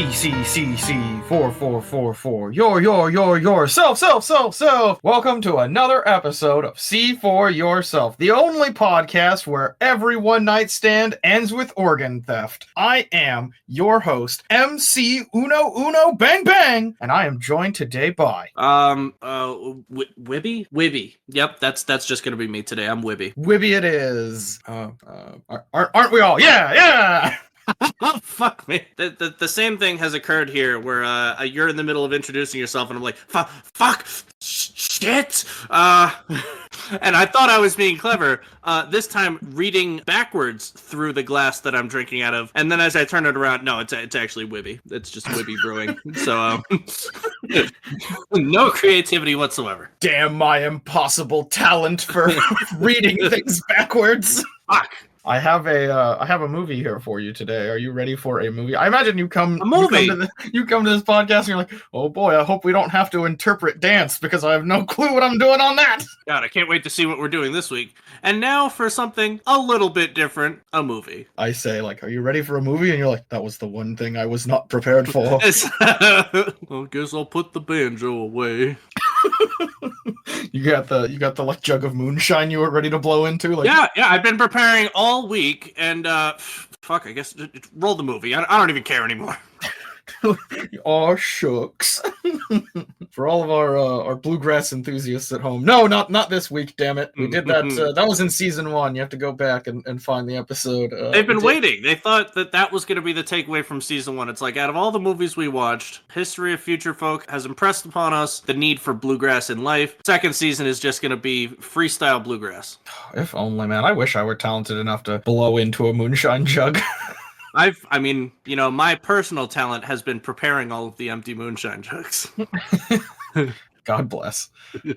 C4444. Self. Welcome to another episode of C for Yourself, the only podcast where every one night stand ends with organ theft. I am your host, MC Uno Bang Bang, and I am joined today by Wibby. Yep, that's just gonna be me today. I'm Wibby. Wibby it is. Aren't we all? Yeah. Oh, fuck me. The same thing has occurred here where you're in the middle of introducing yourself and I'm like, fuck, shit. And I thought I was being clever, this time reading backwards through the glass that I'm drinking out of. And then as I turn it around, no, it's actually Wibby. It's just Wibby Brewing. So, no creativity whatsoever. Damn my impossible talent for reading things backwards. Fuck. I have a movie here for you today. Are you ready for a movie? I imagine you come to this podcast and you're like, oh boy, I hope we don't have to interpret dance because I have no clue what I'm doing on that. God, I can't wait to see what we're doing this week. And now for something a little bit different, a movie. I say, like, are you ready for a movie? And you're like, that was the one thing I was not prepared for. I guess I'll put the banjo away. You got the like jug of moonshine you were ready to blow into. Like, yeah. I've been preparing all week, and fuck. I guess roll the movie. I don't even care anymore. Aw, shucks. For all of our bluegrass enthusiasts at home. No, not this week, damn it. We did that. That was in season 1. You have to go back and find the episode. They've been waiting. They thought that was going to be the takeaway from season 1. It's like, out of all the movies we watched, History of Future Folk has impressed upon us the need for bluegrass in life. Second season is just going to be freestyle bluegrass. If only, man. I wish I were talented enough to blow into a moonshine jug. My personal talent has been preparing all of the empty moonshine jugs. God bless.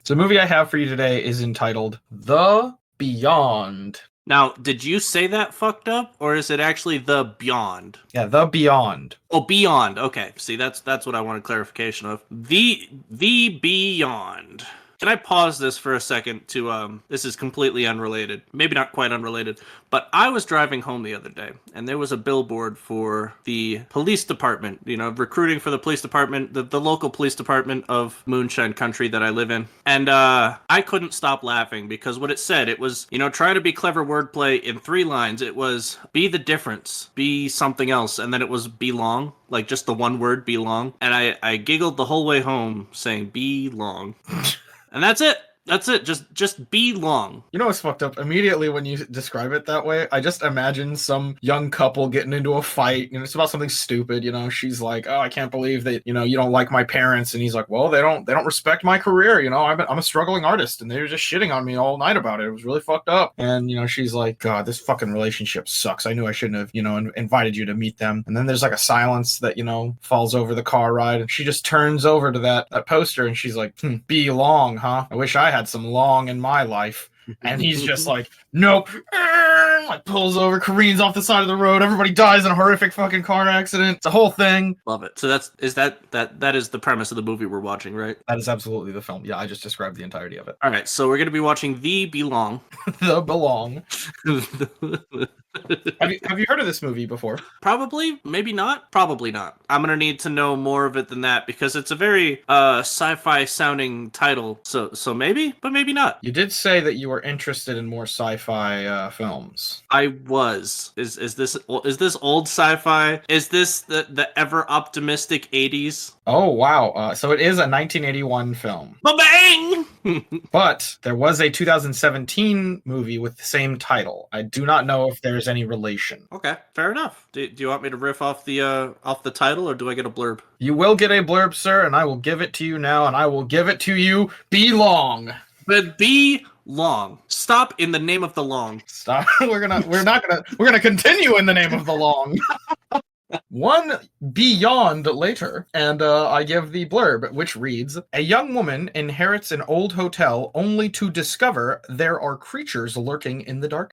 So the movie I have for you today is entitled The Beyond. Now, did you say that fucked up, or is it actually The Beyond? Yeah, The Beyond. Oh, Beyond. Okay. See, that's what I wanted clarification of. The Beyond. Can I pause this for a second to, this is completely unrelated. Maybe not quite unrelated, but I was driving home the other day, and there was a billboard for the police department, recruiting for the police department, the local police department of Moonshine Country that I live in. And I couldn't stop laughing because what it said, it was, trying to be clever wordplay in 3 lines. It was, be the difference, be something else, and then it was belong, like just the one word, belong. And I giggled the whole way home saying, belong. And that's it. That's it. Just be long. You know what's fucked up? Immediately when you describe it that way, I just imagine some young couple getting into a fight. It's about something stupid. She's like, "Oh, I can't believe that you don't like my parents," and he's like, "Well, they don't respect my career. I'm a struggling artist, and they were just shitting on me all night about it. It was really fucked up." And she's like, "God, this fucking relationship sucks. I knew I shouldn't have invited you to meet them." And then there's like a silence that falls over the car ride, and she just turns over to that poster, and she's like, "Be long, huh? I wish I had some long in my life." And he's just like, nope, like pulls over, careens off the side of the road. Everybody dies in a horrific fucking car accident. It's a whole thing. Love it. So that is the premise of the movie we're watching, right? That is absolutely the film. Yeah, I just described the entirety of it. All right, so we're going to be watching The Belong. The Belong. Have you heard of this movie before? Probably, maybe not. Probably not. I'm gonna need to know more of it than that because it's a very sci-fi sounding title. So maybe, but maybe not. You did say that you were interested in more sci-fi films. I was. Is this old sci-fi? Is this the ever optimistic 80s? Oh wow! So it is a 1981 film. Ba-bang! But there was a 2017 movie with the same title. I do not know if there's any relation. Okay, fair enough. Do you want me to riff off the title, or do I get a blurb? You will get a blurb, sir, and I will give it to you now, and I will give it to you. Be long. But be long. Stop in the name of the long. Stop. We're gonna continue in the name of the long. One beyond later, and I give the blurb, which reads, a young woman inherits an old hotel only to discover there are creatures lurking in the dark.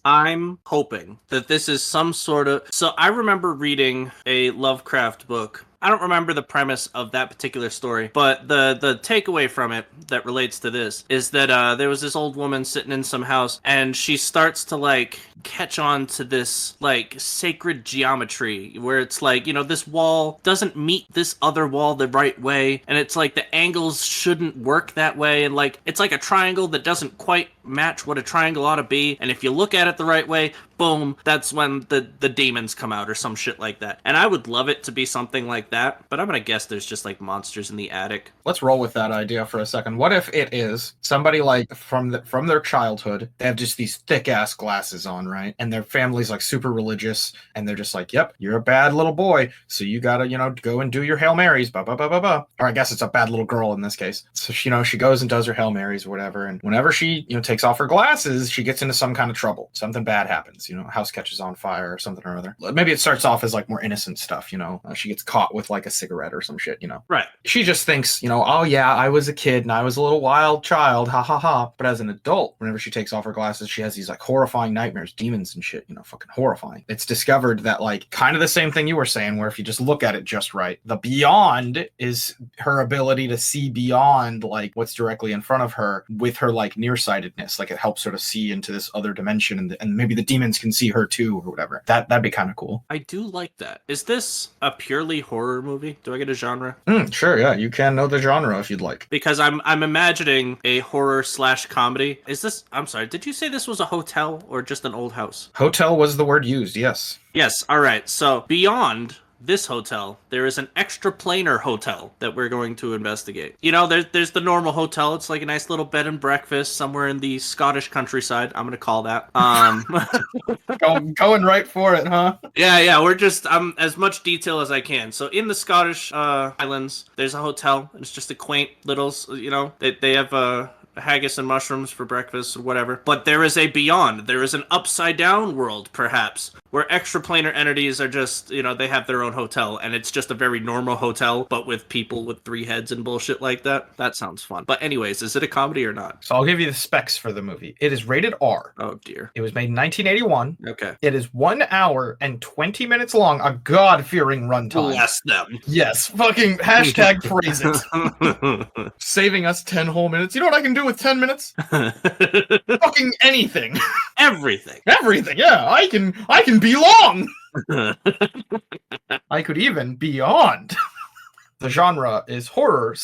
I'm hoping that this is some sort of... So I remember reading a Lovecraft book I don't remember the premise of that particular story, but the takeaway from it that relates to this is that there was this old woman sitting in some house, and she starts to like catch on to this like sacred geometry where it's like, you know, this wall doesn't meet this other wall the right way, and it's like the angles shouldn't work that way, and like it's like a triangle that doesn't quite match what a triangle ought to be, and if you look at it the right way, boom, that's when the demons come out or some shit like that. And I would love it to be something like that, but I'm gonna guess there's just like monsters in the attic. Let's roll with that idea for a second. What if it is somebody like from their childhood, they have just these thick ass glasses on, right? And their family's like super religious, and they're just like, yep, you're a bad little boy, so you gotta, you know, go and do your Hail Marys, blah blah blah blah blah. Or I guess it's a bad little girl in this case. So she, you know, she goes and does her Hail Marys or whatever, and whenever she, you know, takes off her glasses, she gets into some kind of trouble. Something bad happens, you know, house catches on fire or something or other. Maybe it starts off as like more innocent stuff, you know, she gets caught with like a cigarette or some shit, you know. Right. She just thinks, you know, oh yeah, I was a kid and I was a little wild child, ha ha ha. But as an adult, whenever she takes off her glasses, she has these like horrifying nightmares, demons and shit, you know, fucking horrifying. It's discovered that like kind of the same thing you were saying, where if you just look at it just right, the beyond is her ability to see beyond like what's directly in front of her with her like nearsightedness. Like it helps her to see into this other dimension, and maybe the demons can see her too or whatever. That'd be kind of cool. I do like that. Is this a purely horror movie? Do I get a genre? Sure, yeah, you can know the genre if you'd like. Because I'm imagining a horror / comedy. Is this? I'm sorry. Did you say this was a hotel or just an old house? Hotel was the word used. Yes. Yes. All right. So beyond this hotel, there is an extraplanar hotel that we're going to investigate. You know, there's the normal hotel. It's like a nice little bed and breakfast somewhere in the Scottish countryside. I'm gonna call that. Going right for it, huh? Yeah. We're just as much detail as I can. So in the Scottish Highlands, there's a hotel. It's just a quaint little, you know, they have haggis and mushrooms for breakfast or whatever. But there is a beyond. There is an upside down world, perhaps, where extraplanar entities are just, you know, they have their own hotel, and it's just a very normal hotel, but with people with 3 heads and bullshit like that. That sounds fun. But anyways, is it a comedy or not? So I'll give you the specs for the movie. It is rated R. Oh, dear. It was made in 1981. Okay. It is 1 hour and 20 minutes long, a God-fearing runtime. Bless them. Yes, fucking hashtag praise it. Saving us 10 whole minutes. You know what I can do with 10 minutes? Fucking anything. Everything. Everything, yeah. I can be long. I could even be beyond. The genre is horror /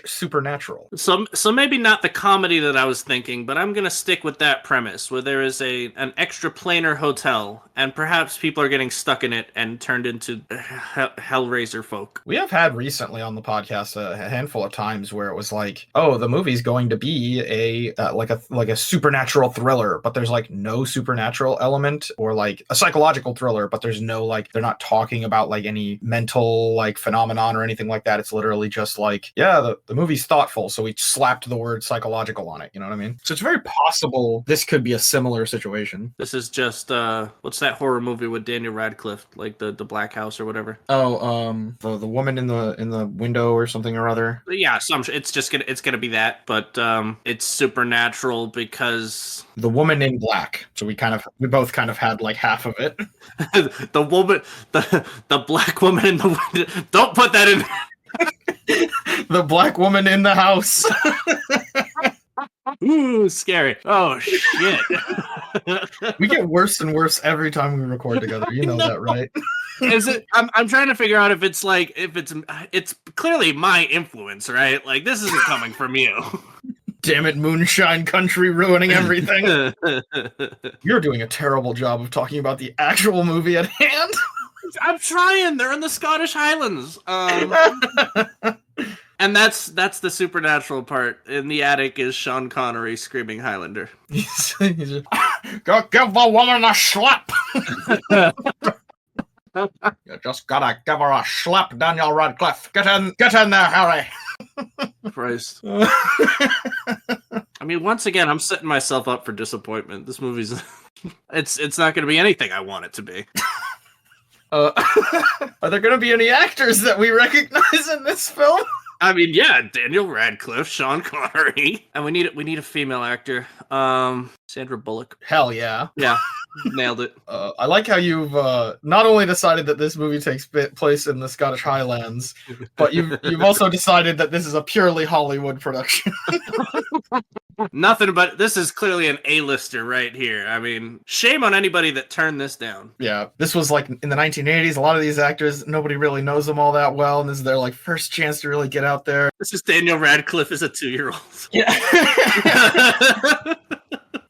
supernatural. So maybe not the comedy that I was thinking, but I'm gonna stick with that premise where there is an extraplanar hotel, and perhaps people are getting stuck in it and turned into Hellraiser folk. We have had recently on the podcast a handful of times where it was like, oh, the movie's going to be like a supernatural thriller, but there's like no supernatural element, or like a psychological thriller, but there's no like, they're not talking about like any mental like phenomenon or anything like that. It's literally just like, yeah, the movie's thoughtful, so we slapped the word psychological on it, you know what I mean? So it's very possible this could be a similar situation. This is just what's that horror movie with Daniel Radcliffe, like the Black House or whatever? Oh, the woman in the window or something or other. Yeah, it's gonna be that, but it's supernatural because the woman in black. So we both kind of had like half of it. the black woman in the window. Don't put that in. The black woman in the house. Ooh, scary. Oh, shit. We get worse and worse every time we record together. You know that, right? Is it? I'm trying to figure out if it's clearly my influence, right? Like, this isn't coming from you. Damn it, moonshine country ruining everything. You're doing a terrible job of talking about the actual movie at hand. I'm trying. They're in the Scottish Highlands. And that's the supernatural part. In the attic is Sean Connery screaming Highlander. He's go give the woman a slap. You just gotta give her a slap, Daniel Radcliffe. Get in there, Harry. Christ. I mean, once again, I'm setting myself up for disappointment. This movie's it's not going to be anything I want it to be. Are there going to be any actors that we recognize in this film? I mean, yeah, Daniel Radcliffe, Sean Connery, and we need a female actor. Sandra Bullock. Hell yeah. Yeah. Nailed it. I like how you've not only decided that this movie takes place in the Scottish Highlands, but you've also decided that this is a purely Hollywood production. Nothing but this is clearly an A-lister right here. I mean, shame on anybody that turned this down. Yeah, this was like in the 1980s. A lot of these actors, nobody really knows them all that well, and this is their like first chance to really get out there. This is Daniel Radcliffe as a 2-year-old. Yeah.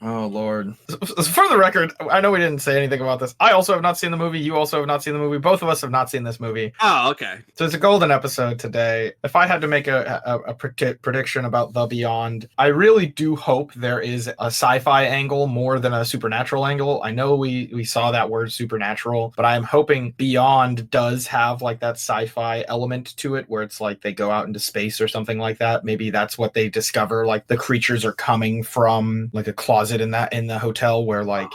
Oh, Lord. For the record, I know we didn't say anything about this. I also have not seen the movie. You also have not seen the movie. Both of us have not seen this movie. Oh, okay. So it's a golden episode today. If I had to make a prediction about The Beyond, I really do hope there is a sci-fi angle more than a supernatural angle. I know we saw that word supernatural, but I'm hoping Beyond does have like that sci-fi element to it where it's like they go out into space or something like that. Maybe that's what they discover. Like the creatures are coming from like a closet in the hotel where like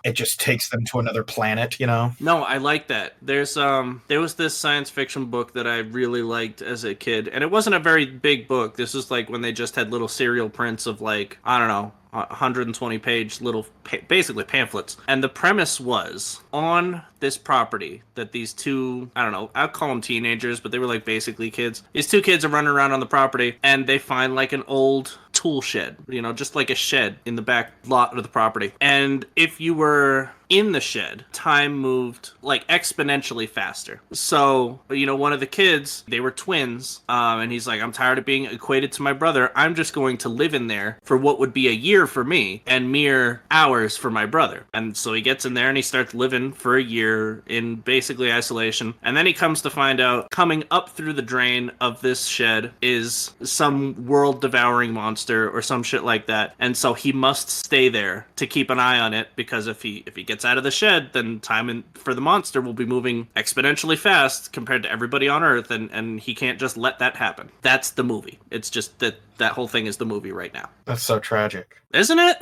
it just takes them to another planet, you know? No, I like that. There was this science fiction book that I really liked as a kid, and it wasn't a very big book. This was like when they just had little serial prints of like, I don't know, 120 page little basically pamphlets, and the premise was on this property that these two, I don't know, I'll call them teenagers, but they were like basically kids. These two kids are running around on the property and they find like an old tool shed, you know, just like a shed in the back lot of the property. And if you were in the shed, time moved like exponentially faster. So, you know, one of the kids, they were twins, and he's like, I'm tired of being equated to my brother. I'm just going to live in there for what would be a year for me and mere hours for my brother. And so he gets in there and he starts living for a year in basically isolation. And then he comes to find out coming up through the drain of this shed is some world-devouring monster or some shit like that. And so he must stay there to keep an eye on it, because if he gets out of the shed, then time for the monster will be moving exponentially fast compared to everybody on Earth, and he can't just let that happen. That's the movie. It's just that whole thing is the movie right now. That's so tragic, isn't it?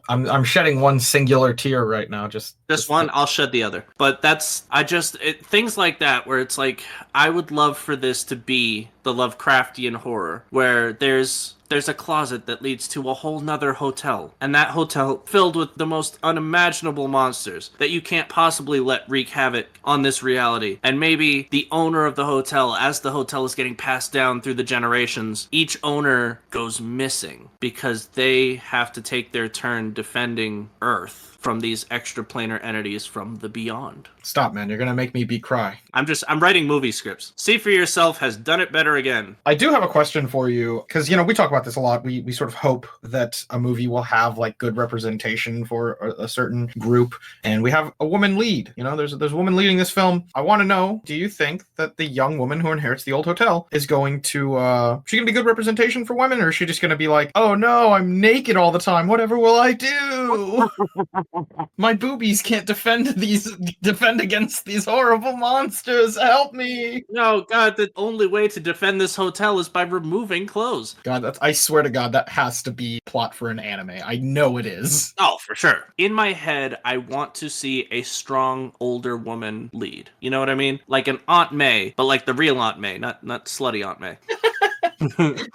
I'm shedding one singular tear right now. Just one. I'll shed the other. But things like that where it's like, I would love for this to be the Lovecraftian horror where there's a closet that leads to a whole nother hotel, and that hotel filled with the most unimaginable monsters that you can't possibly let wreak havoc on this reality. And maybe the owner of the hotel, as the hotel is getting passed down through the generations, each owner goes missing because they have to take their turn defending Earth from these extraplanar entities from the beyond. Stop, man. You're going to make me cry. I'm writing movie scripts. See for yourself has done it better again. I do have a question for you, because, you know, we talk about this a lot. We sort of hope that a movie will have, like, good representation for a certain group, and we have a woman lead. You know, there's a woman leading this film. I want to know, do you think that the young woman who inherits the old hotel is going to, she going to be good representation for women, or is she just going to be like, oh no, I'm naked all the time. Whatever will I do? My boobies can't defend against these horrible monsters. Help me. No, God, the only way to defend this hotel is by removing clothes. God, I swear to God, that has to be plot for an anime. I know it is. Oh, for sure. In my head, I want to see a strong older woman lead. You know what I mean? Like an Aunt May, but like the real Aunt May, not slutty Aunt May.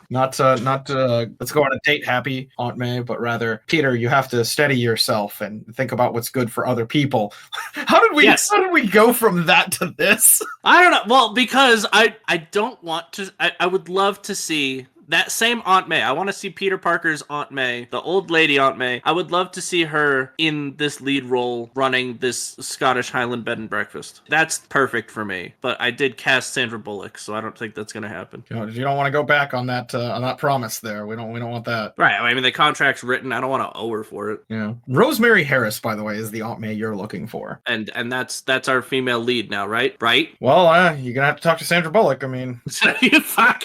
Not let's go on a date happy Aunt May, but rather, Peter, you have to steady yourself and think about what's good for other people. How did we go from that to this? I don't know. Well, because I don't want to, I would love to see that same Aunt May. I want to see Peter Parker's Aunt May, the old lady Aunt May. I would love to see her in this lead role running this Scottish Highland bed and breakfast. That's perfect for me. But I did cast Sandra Bullock, so I don't think that's going to happen. You don't want to go back on that promise there. We don't want that. Right. I mean, the contract's written. I don't want to owe her for it. Yeah. Rosemary Harris, by the way, is the Aunt May you're looking for. And that's our female lead now, right? Right? Well, you're going to have to talk to Sandra Bullock. I mean, you fuck.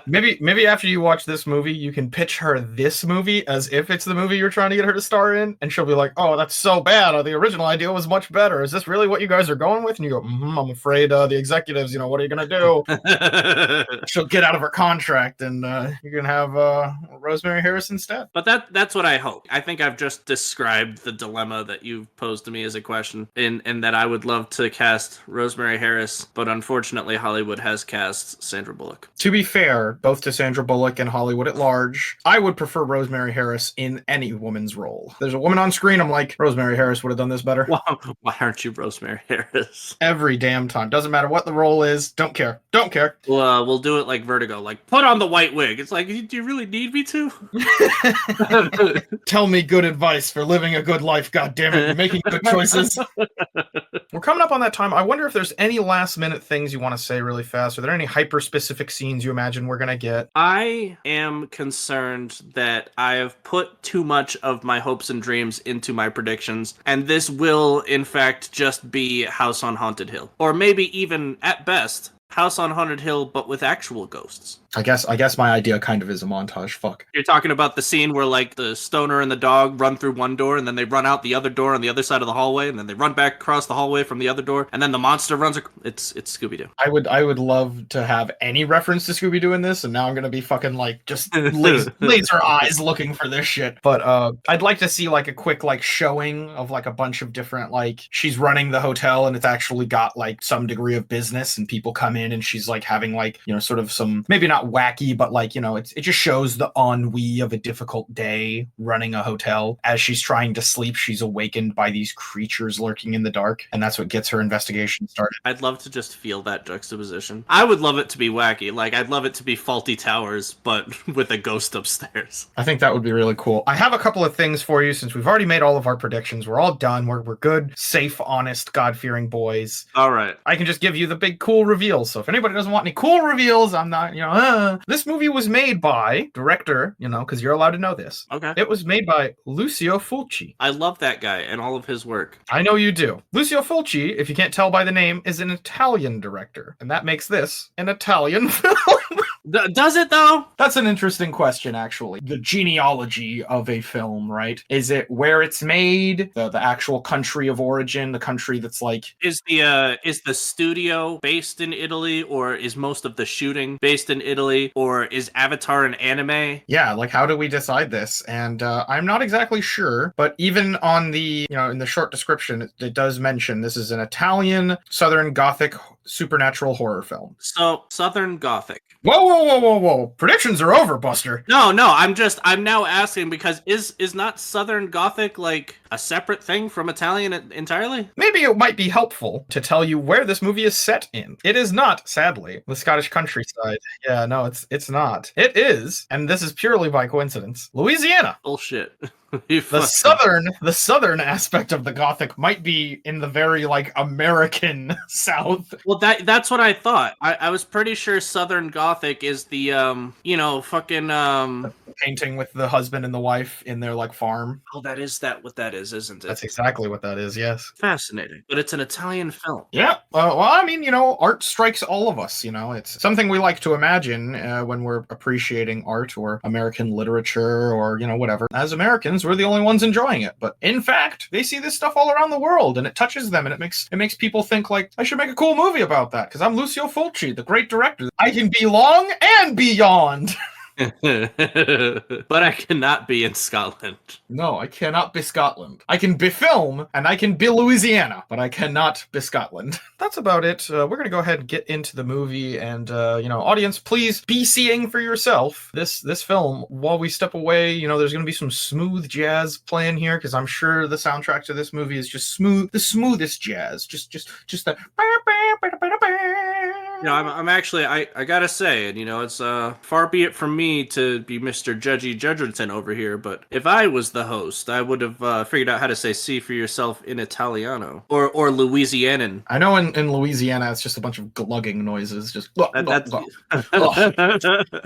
Maybe after you watch this movie, you can pitch her this movie as if it's the movie you're trying to get her to star in, and she'll be like, "Oh, that's so bad. The original idea was much better. Is this really what you guys are going with?" And you go, I'm afraid the executives, you know, what are you gonna do? She'll get out of her contract, and you can have Rosemary Harris instead. But that's what I hope. I think I've just described the dilemma that you've posed to me as a question, in that I would love to cast Rosemary Harris, but unfortunately Hollywood has cast Sandra Bullock. To be fair, fair, both to Sandra Bullock and Hollywood at large, I would prefer Rosemary Harris in any woman's role. There's a woman on screen, I'm like, Rosemary Harris would have done this better. Why aren't you Rosemary Harris? Every damn time. Doesn't matter what the role is. Don't care. Don't care. We'll do it like Vertigo. Like, put on the white wig. It's like, do you really need me to? Tell me good advice for living a good life, goddammit. You're making good choices. We're coming up on that time. I wonder if there's any last minute things you want to say really fast. Are there any hyper specific scenes you imagine we're going to get? I am concerned that I have put too much of my hopes and dreams into my predictions, and this will, in fact, just be House on Haunted Hill. Or maybe even, at best, House on Haunted Hill, but with actual ghosts. I guess my idea kind of is a montage. Fuck. You're talking about the scene where, like, the stoner and the dog run through one door, and then they run out the other door on the other side of the hallway, and then they run back across the hallway from the other door, and then the monster runs. It's Scooby-Doo. I would love to have any reference to Scooby-Doo in this, and now I'm gonna be fucking like just laser eyes looking for this shit. But I'd like to see like a quick like showing of like a bunch of different, like, she's running the hotel and it's actually got like some degree of business, and people come in and she's like having like, you know, sort of some, maybe not wacky, but like, you know, it just shows the ennui of a difficult day running a hotel. As she's trying to sleep, she's awakened by these creatures lurking in the dark, and that's what gets her investigation started. I'd love to just feel that juxtaposition. I would love it to be wacky. Like, I'd love it to be Faulty Towers, but with a ghost upstairs. I think that would be really cool. I have a couple of things for you since we've already made all of our predictions. We're all done. We're good, safe, honest, God-fearing boys. All right. I can just give you the big cool reveals. So if anybody doesn't want any cool reveals, I'm not, you know, This movie was made by director, you know, because you're allowed to know this. Okay. It was made by Lucio Fulci. I love that guy and all of his work. I know you do. Lucio Fulci, if you can't tell by the name, is an Italian director, and that makes this an Italian film. Does it, though? That's an interesting question, actually. The genealogy of a film, right? Is it where it's made, the actual country of origin, the country that's like... Is the studio based in Italy, or is most of the shooting based in Italy, or is Avatar an anime? Yeah, like, how do we decide this? And I'm not exactly sure, but even on the, you know, in the short description, it does mention this is an Italian Southern Gothic supernatural horror film. So, Southern Gothic. Whoa. Predictions are over, Buster. No, I'm now asking because is not Southern Gothic like a separate thing from Italian entirely? Maybe it might be helpful to tell you where this movie is set in. It is not, sadly, the Scottish countryside. Yeah, no, it's not. It is, and this is purely by coincidence, Louisiana. Bullshit. The southern aspect of the Gothic might be in the very like American South. Well, that's what I thought. I was pretty sure Southern Gothic is the painting with the husband and the wife in their like farm. Oh, what that is, isn't it? That's exactly what that is. Yes. Fascinating. But it's an Italian film. Yeah. Well, I mean, you know, art strikes all of us. You know, it's something we like to imagine when we're appreciating art or American literature or, you know, whatever. As Americans, we're the only ones enjoying it. But in fact, they see this stuff all around the world, and it touches them, and it makes people think like, I should make a cool movie about that because I'm Lucio Fulci, the great director. I can belong and beyond. But I cannot be in Scotland. No, I cannot be Scotland. I can be film and I can be Louisiana, but I cannot be Scotland. That's about it. We're going to go ahead and get into the movie, and you know, audience, please be seeing for yourself this film. While we step away, you know, there's going to be some smooth jazz playing here because I'm sure the soundtrack to this movie is just smooth, the smoothest jazz. Just that. You know, I'm actually, I gotta say, and you know, it's far be it from me to be Mr. Judgy Judgerton over here, but if I was the host, I would have figured out how to say "see for yourself" in Italiano or Louisianan. I know in Louisiana it's just a bunch of glugging noises, just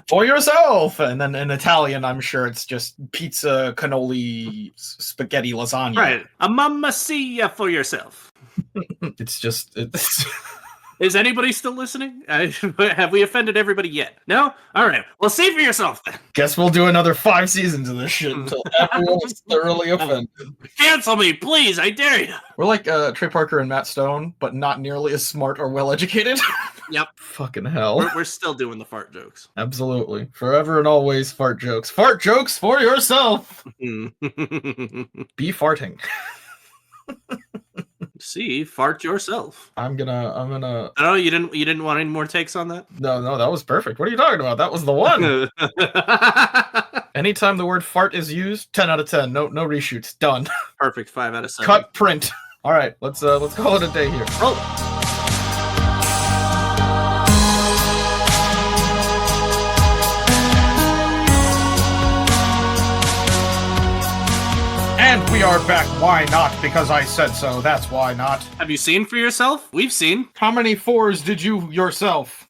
for yourself, and then in Italian I'm sure it's just pizza, cannoli, spaghetti, lasagna. Right, a mamma sia for yourself. It's Is anybody still listening? Have we offended everybody yet? No? All right. Well, see for yourself then. Guess we'll do another 5 seasons of this shit until everyone's thoroughly offended. Cancel me, please. I dare you. We're like Trey Parker and Matt Stone, but not nearly as smart or well-educated. Yep. Fucking hell. We're still doing the fart jokes. Absolutely. Forever and always fart jokes. Fart jokes for yourself. Be farting. See, fart yourself. I'm gonna. Oh, you didn't want any more takes on that? No, that was perfect. What are you talking about? That was the one. Anytime the word fart is used, 10 out of 10. No reshoots. Done. Perfect. 5 out of 7. Cut, print. All right, let's call it a day here. Roll. And we are back. Why not? Because I said so. That's why not. Have you seen for yourself? We've seen. How many 4s did you yourself?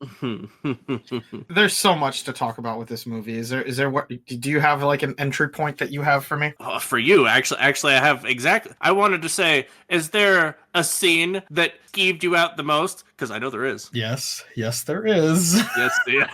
There's so much to talk about with this movie. Is there what do you have like an entry point that you have for me? For you, actually, I have exactly. I wanted to say, is there a scene that skeeved you out the most? Because I know there is. Yes, there is. Yes, yeah.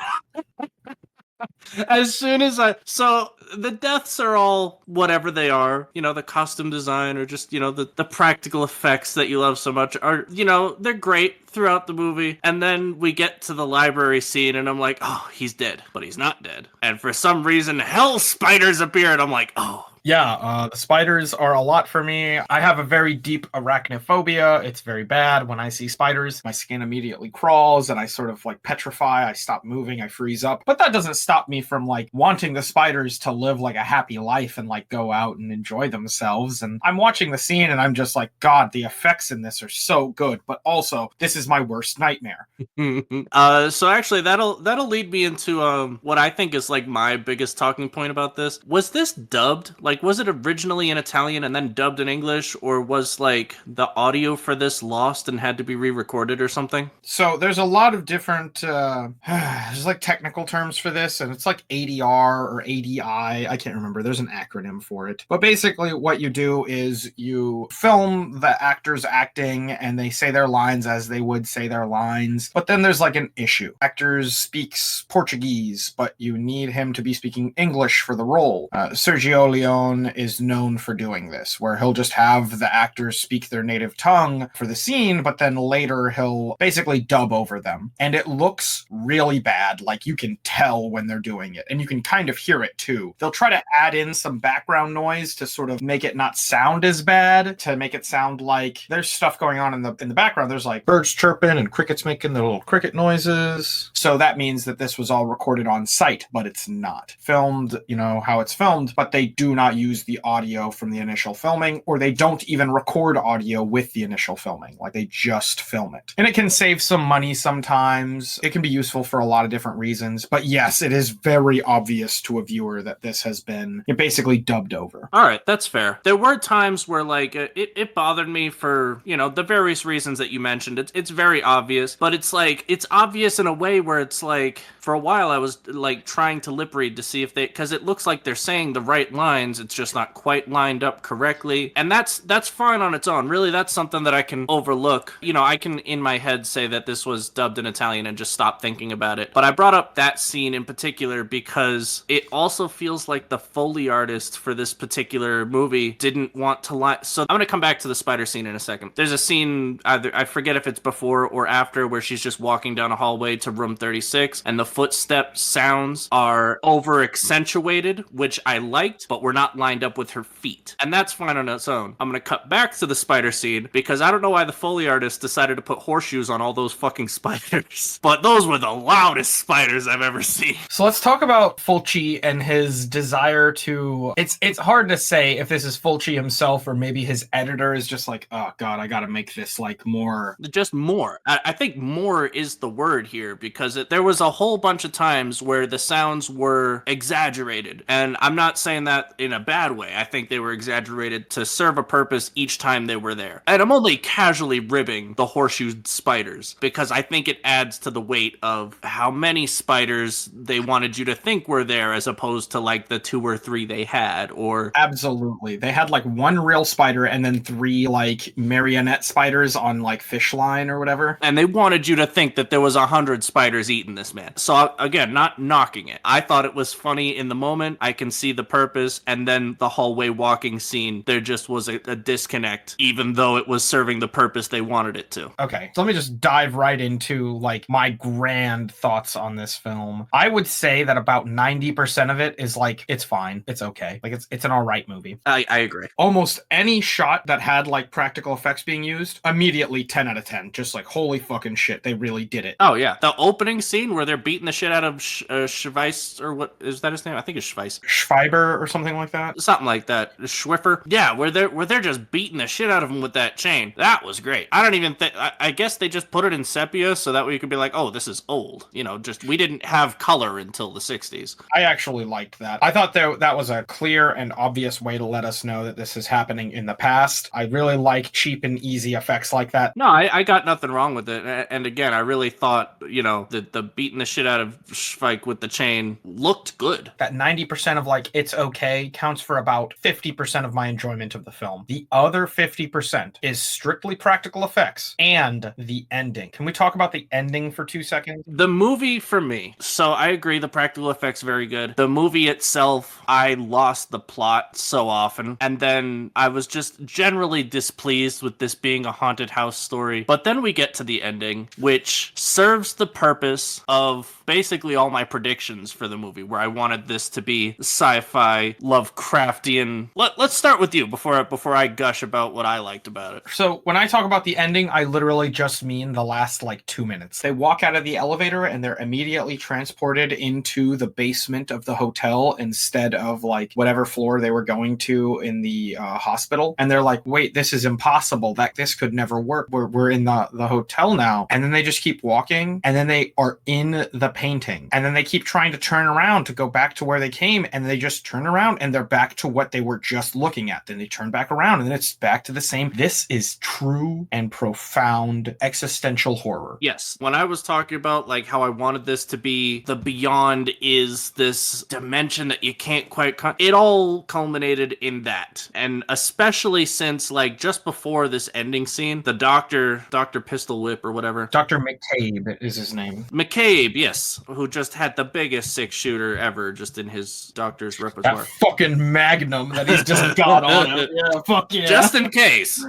As soon as so the deaths are all whatever they are, the costume design or just, the practical effects that you love so much are, they're great throughout the movie. And then we get to the library scene and I'm like, oh, he's dead, but he's not dead. And for some reason, hell spiders appear and I'm like, oh. Yeah, the spiders are a lot for me. I have a very deep arachnophobia. It's very bad. When I see spiders, my skin immediately crawls and I sort of like petrify. I stop moving. I freeze up. But that doesn't stop me from like wanting the spiders to live like a happy life and like go out and enjoy themselves. And I'm watching the scene and I'm just like, God, the effects in this are so good. But also, this is my worst nightmare. So actually, that'll lead me into what I think is like my biggest talking point about this. Was this dubbed? Like, was it originally in Italian and then dubbed in English, or was like the audio for this lost and had to be re-recorded or something? So there's a lot of different there's like technical terms for this, and it's like ADR or ADI. I can't remember. There's an acronym for it. But basically what you do is you film the actors acting and they say their lines as they would say their lines. But then there's like an issue. Actors speaks Portuguese, but you need him to be speaking English for the role. Sergio Leone is known for doing this, where he'll just have the actors speak their native tongue for the scene, but then later he'll basically dub over them. And it looks really bad. Like you can tell when they're doing it, and you can kind of hear it too. They'll try to add in some background noise to sort of make it not sound as bad, to make it sound like there's stuff going on in the background. There's like birds chirping and crickets making their little cricket noises. So that means that this was all recorded on site, but it's not. Filmed, how it's filmed, but they do not use the audio from the initial filming, or they don't even record audio with the initial filming. Like they just film it. And it can save some money sometimes. It can be useful for a lot of different reasons. But yes, it is very obvious to a viewer that this has been basically dubbed over. All right, that's fair. There were times where like it bothered me for, the various reasons that you mentioned. It's very obvious, but it's like it's obvious in a way where it's like for a while I was like trying to lip read to see if because it looks like they're saying the right lines. It's just not quite lined up correctly. And that's fine on its own. Really, that's something that I can overlook. I can in my head say that this was dubbed in Italian and just stop thinking about it. But I brought up that scene in particular because it also feels like the Foley artist for this particular movie didn't want to lie. So I'm going to come back to the spider scene in a second. There's a scene, either I forget if it's before or after, where she's just walking down a hallway to room 36 and the footstep sounds are over accentuated, which I liked, but were not lined up with her feet. And that's fine on its own. I'm going to cut back to the spider scene because I don't know why the Foley artist decided to put horseshoes on all those fucking spiders. But those were the loudest spiders I've ever seen. So let's talk about Fulci and his desire to... It's hard to say if this is Fulci himself or maybe his editor is just like, oh God, I gotta make this like more... Just more. I think more is the word here because there was a whole bunch of times where the sounds were exaggerated. And I'm not saying that in a bad way. I think they were exaggerated to serve a purpose each time they were there. And I'm only casually ribbing the horseshoe spiders because I think it adds to the weight of how many spiders they wanted you to think were there as opposed to like the 2 or 3 they had. Or absolutely, they had like 1 real spider and then 3 like marionette spiders on like fish line or whatever, and they wanted you to think that there was 100 spiders eating this man. So again, not knocking it, I thought it was funny in the moment. I can see the purpose, and and then the hallway walking scene, there just was a disconnect, even though it was serving the purpose they wanted it to. Okay, so let me just dive right into like my grand thoughts on this film. I would say that about 90% of it is like, it's fine, it's okay, like it's an all right movie. I agree. Almost any shot that had like practical effects being used, immediately 10 out of 10. Just like, holy fucking shit, they really did it. Oh yeah, the opening scene where they're beating the shit out of Schweiss, or what is that his name? I think it's Schweiss. Schweiber or something like that. Something like that. Schwiffer. Yeah, where they're just beating the shit out of him with that chain. That was great. I don't even think. I guess they just put it in sepia so that way you could be like, oh, this is old. You know, just we didn't have color until the 60s. I actually liked that. I thought that was a clear and obvious way to let us know that this is happening in the past. I really like cheap and easy effects like that. No, I got nothing wrong with it. And again, I really thought, you know, the beating the shit out of Schweik with the chain looked good. That 90% of like, it's okay counts for about 50% of my enjoyment of the film. The other 50% is strictly practical effects and the ending. Can we talk about the ending for 2 seconds? The movie for me, so I agree, the practical effects very good. The movie itself, I lost the plot so often, and then I was just generally displeased with this being a haunted house story. But then we get to the ending, which serves the purpose of basically all my predictions for the movie, where I wanted this to be sci-fi, Lovecraftian. Let's start with you before I gush about what I liked about it. So when I talk about the ending, I literally just mean the last like 2 minutes. They walk out of the elevator and they're immediately transported into the basement of the hotel instead of like whatever floor they were going to in the hospital. And they're like, wait, this is impossible. This could never work. We're in the hotel now. And then they just keep walking, and then they are in the painting, and then they keep trying to turn around to go back to where they came, and they just turn around and they're back to what they were just looking at. Then they turn back around and then it's back to the same. This is true and profound existential horror. Yes. When I was talking about like how I wanted this to be, the beyond is this dimension that you can't quite it all culminated in that. And especially since like just before this ending scene, the Dr. Pistol Whip or whatever. Dr. McCabe is his name. McCabe, yes, who just had the biggest 6-shooter ever just in his doctor's repertoire. That fucking magnum that he's just got on him. Yeah, fuck yeah. Just in case.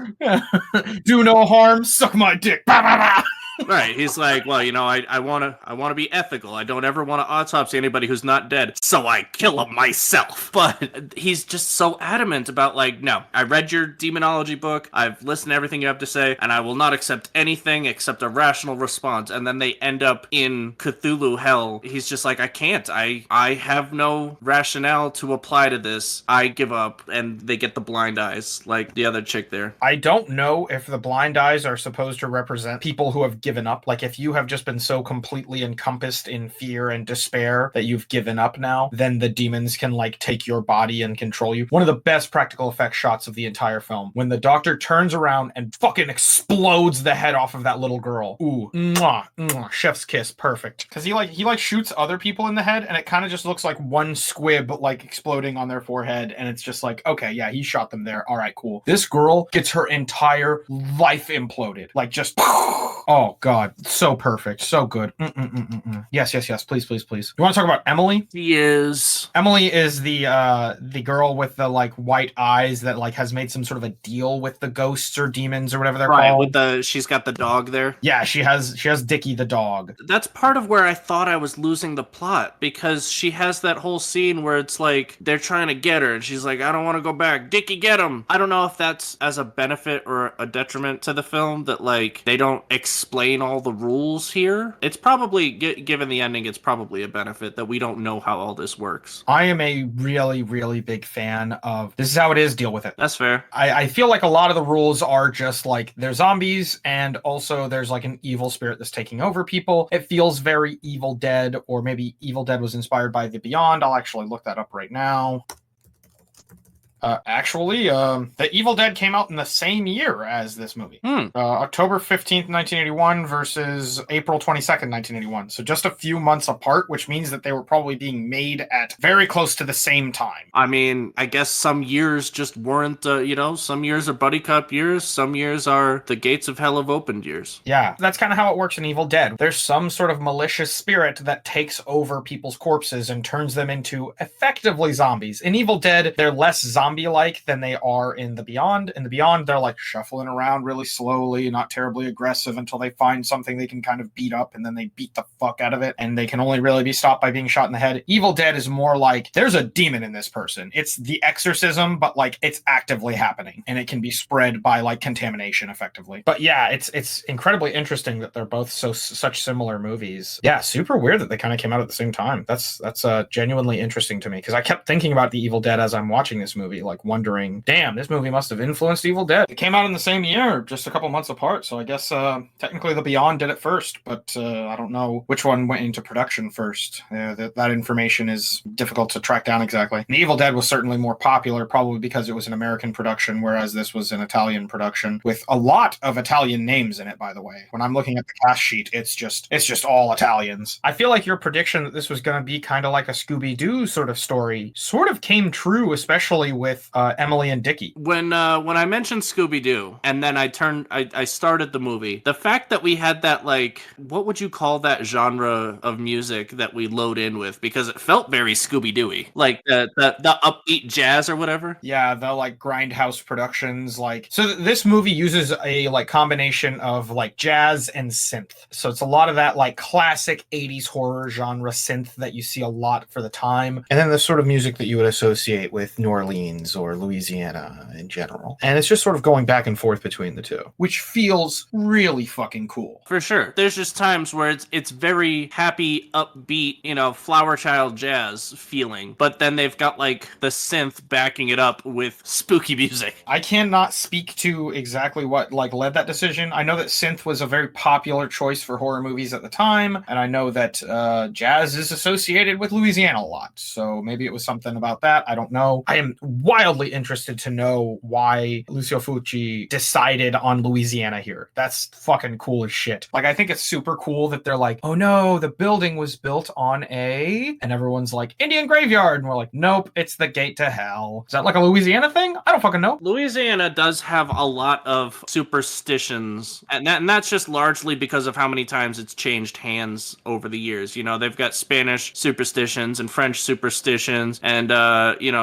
Do no harm, suck my dick. Bah, bah, bah. Right, he's like, well, you know, I want to be ethical. I don't ever want to autopsy anybody who's not dead, so I kill him myself. But he's just so adamant about like, no, I read your demonology book, I've listened to everything you have to say, and I will not accept anything except a rational response. And then they end up in Cthulhu hell. He's just like, I can't. I have no rationale to apply to this. I give up. And they get the blind eyes, like the other chick there. I don't know if the blind eyes are supposed to represent people who have given up. Like if you have just been so completely encompassed in fear and despair that you've given up now, then the demons can like take your body and control you. One of the best practical effects shots of the entire film, when the doctor turns around and fucking explodes the head off of that little girl. Ooh, mwah, mwah, chef's kiss, perfect. Because he shoots other people in the head, and it kind of just looks like one squib like exploding on their forehead, and it's just like, okay, yeah, he shot them there. All right, cool. This girl gets her entire life imploded, like just. Oh God, so perfect, so good. Yes, please. You want to talk about Emily? Yes. Emily is the girl with the like white eyes that like has made some sort of a deal with the ghosts or demons or whatever they're called. With she's got the dog there. Yeah, she has Dickie the dog. That's part of where I thought I was losing the plot, because she has that whole scene where it's like they're trying to get her and she's like, I don't want to go back. Dickie, get him. I don't know if that's as a benefit or a detriment to the film that like they don't explain all the rules here. It's probably, given the ending, it's probably a benefit that we don't know how all this works. I am a really, really big fan of this is how it is, deal with it. That's fair. I feel like a lot of the rules are just like they're zombies, and also there's like an evil spirit that's taking over people. It feels very Evil Dead, or maybe Evil Dead was inspired by The Beyond. I'll actually look that up right now. The Evil Dead came out in the same year as this movie. October 15th, 1981 versus April 22nd, 1981. So just a few months apart, which means that they were probably being made at very close to the same time. I mean, I guess some years just weren't, some years are buddy cop years, some years are the gates of hell have opened years. Yeah, that's kind of how it works in Evil Dead. There's some sort of malicious spirit that takes over people's corpses and turns them into effectively zombies. In Evil Dead, they're less zombie-like than they are in The Beyond. In The Beyond, they're like shuffling around really slowly, not terribly aggressive until they find something they can kind of beat up, and then they beat the fuck out of it, and they can only really be stopped by being shot in the head. Evil Dead is more like, there's a demon in this person. It's the exorcism, but like it's actively happening, and it can be spread by like contamination effectively. But yeah, it's incredibly interesting that they're both such similar movies. Yeah, super weird that they kind of came out at the same time. That's genuinely interesting to me, because I kept thinking about the Evil Dead as I'm watching this movie, like wondering, damn, this movie must have influenced Evil Dead. It came out in the same year, just a couple months apart, so I guess technically The Beyond did it first, but I don't know which one went into production first. That information is difficult to track down exactly. The Evil Dead was certainly more popular, probably because it was an American production, whereas this was an Italian production with a lot of Italian names in it, by the way. When I'm looking at the cast sheet, it's just all Italians. I feel like your prediction that this was going to be kind of like a Scooby-Doo sort of story sort of came true, especially with Emily and Dickie. When I mentioned Scooby-Doo, and then I started the movie, the fact that we had that, like, what would you call that genre of music that we load in with? Because it felt very Scooby-Doo-y. Like the upbeat jazz or whatever. Yeah, the like grindhouse productions. Like, so this movie uses a like combination of like jazz and synth. So it's a lot of that like classic 80s horror genre synth that you see a lot for the time. And then the sort of music that you would associate with New Orleans or Louisiana in general. And it's just sort of going back and forth between the two, which feels really fucking cool. For sure. There's just times where it's very happy, upbeat, flower child jazz feeling, but then they've got like the synth backing it up with spooky music. I cannot speak to exactly what like led that decision. I know that synth was a very popular choice for horror movies at the time, and I know that jazz is associated with Louisiana a lot, so maybe it was something about that. I don't know. I am wildly interested to know why Lucio Fulci decided on Louisiana here. That's fucking cool as shit. Like, I think it's super cool that they're like, oh no, the building was built on and everyone's like, Indian graveyard, and we're like, nope, it's the gate to hell. Is that like a Louisiana thing? I don't fucking know. Louisiana does have a lot of superstitions, and that's just largely because of how many times it's changed hands over the years. They've got Spanish superstitions and French superstitions, and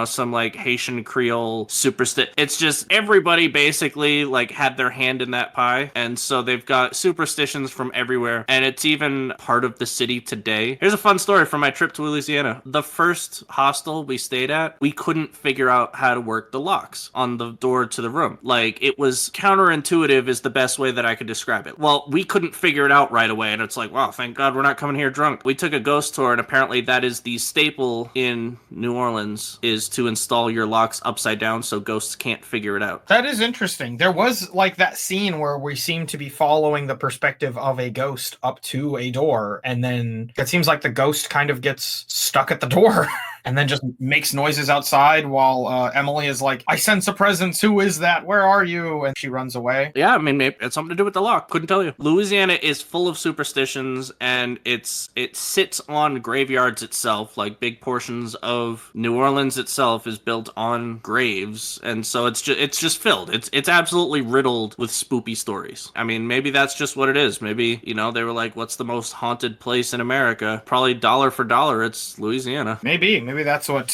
some like Haitian Creole superstition. It's just everybody basically like had their hand in that pie, and so they've got superstitions from everywhere, and it's even part of the city today. Here's a fun story from my trip to Louisiana. The first hostel we stayed at, we couldn't figure out how to work the locks on the door to the room. Like, it was counterintuitive is the best way that I could describe it. Well, we couldn't figure it out right away, and it's like, wow, thank God we're not coming here drunk. We took a ghost tour, and apparently that is the staple in New Orleans, is to install your locks upside down so ghosts can't figure it out. That is interesting. There was like that scene where we seem to be following the perspective of a ghost up to a door, and then it seems like the ghost kind of gets stuck at the door and then just makes noises outside while Emily is like, I sense a presence. Who is that? Where are you? And she runs away. Yeah, I mean, maybe it's something to do with the lock. Couldn't tell you. Louisiana is full of superstitions, and it sits on graveyards itself. Like, big portions of New Orleans itself is built on graves, and so it's just filled. It's absolutely riddled with spoopy stories. I mean, maybe that's just what it is. Maybe, they were like, what's the most haunted place in America? Probably dollar for dollar, it's Louisiana. Maybe that's what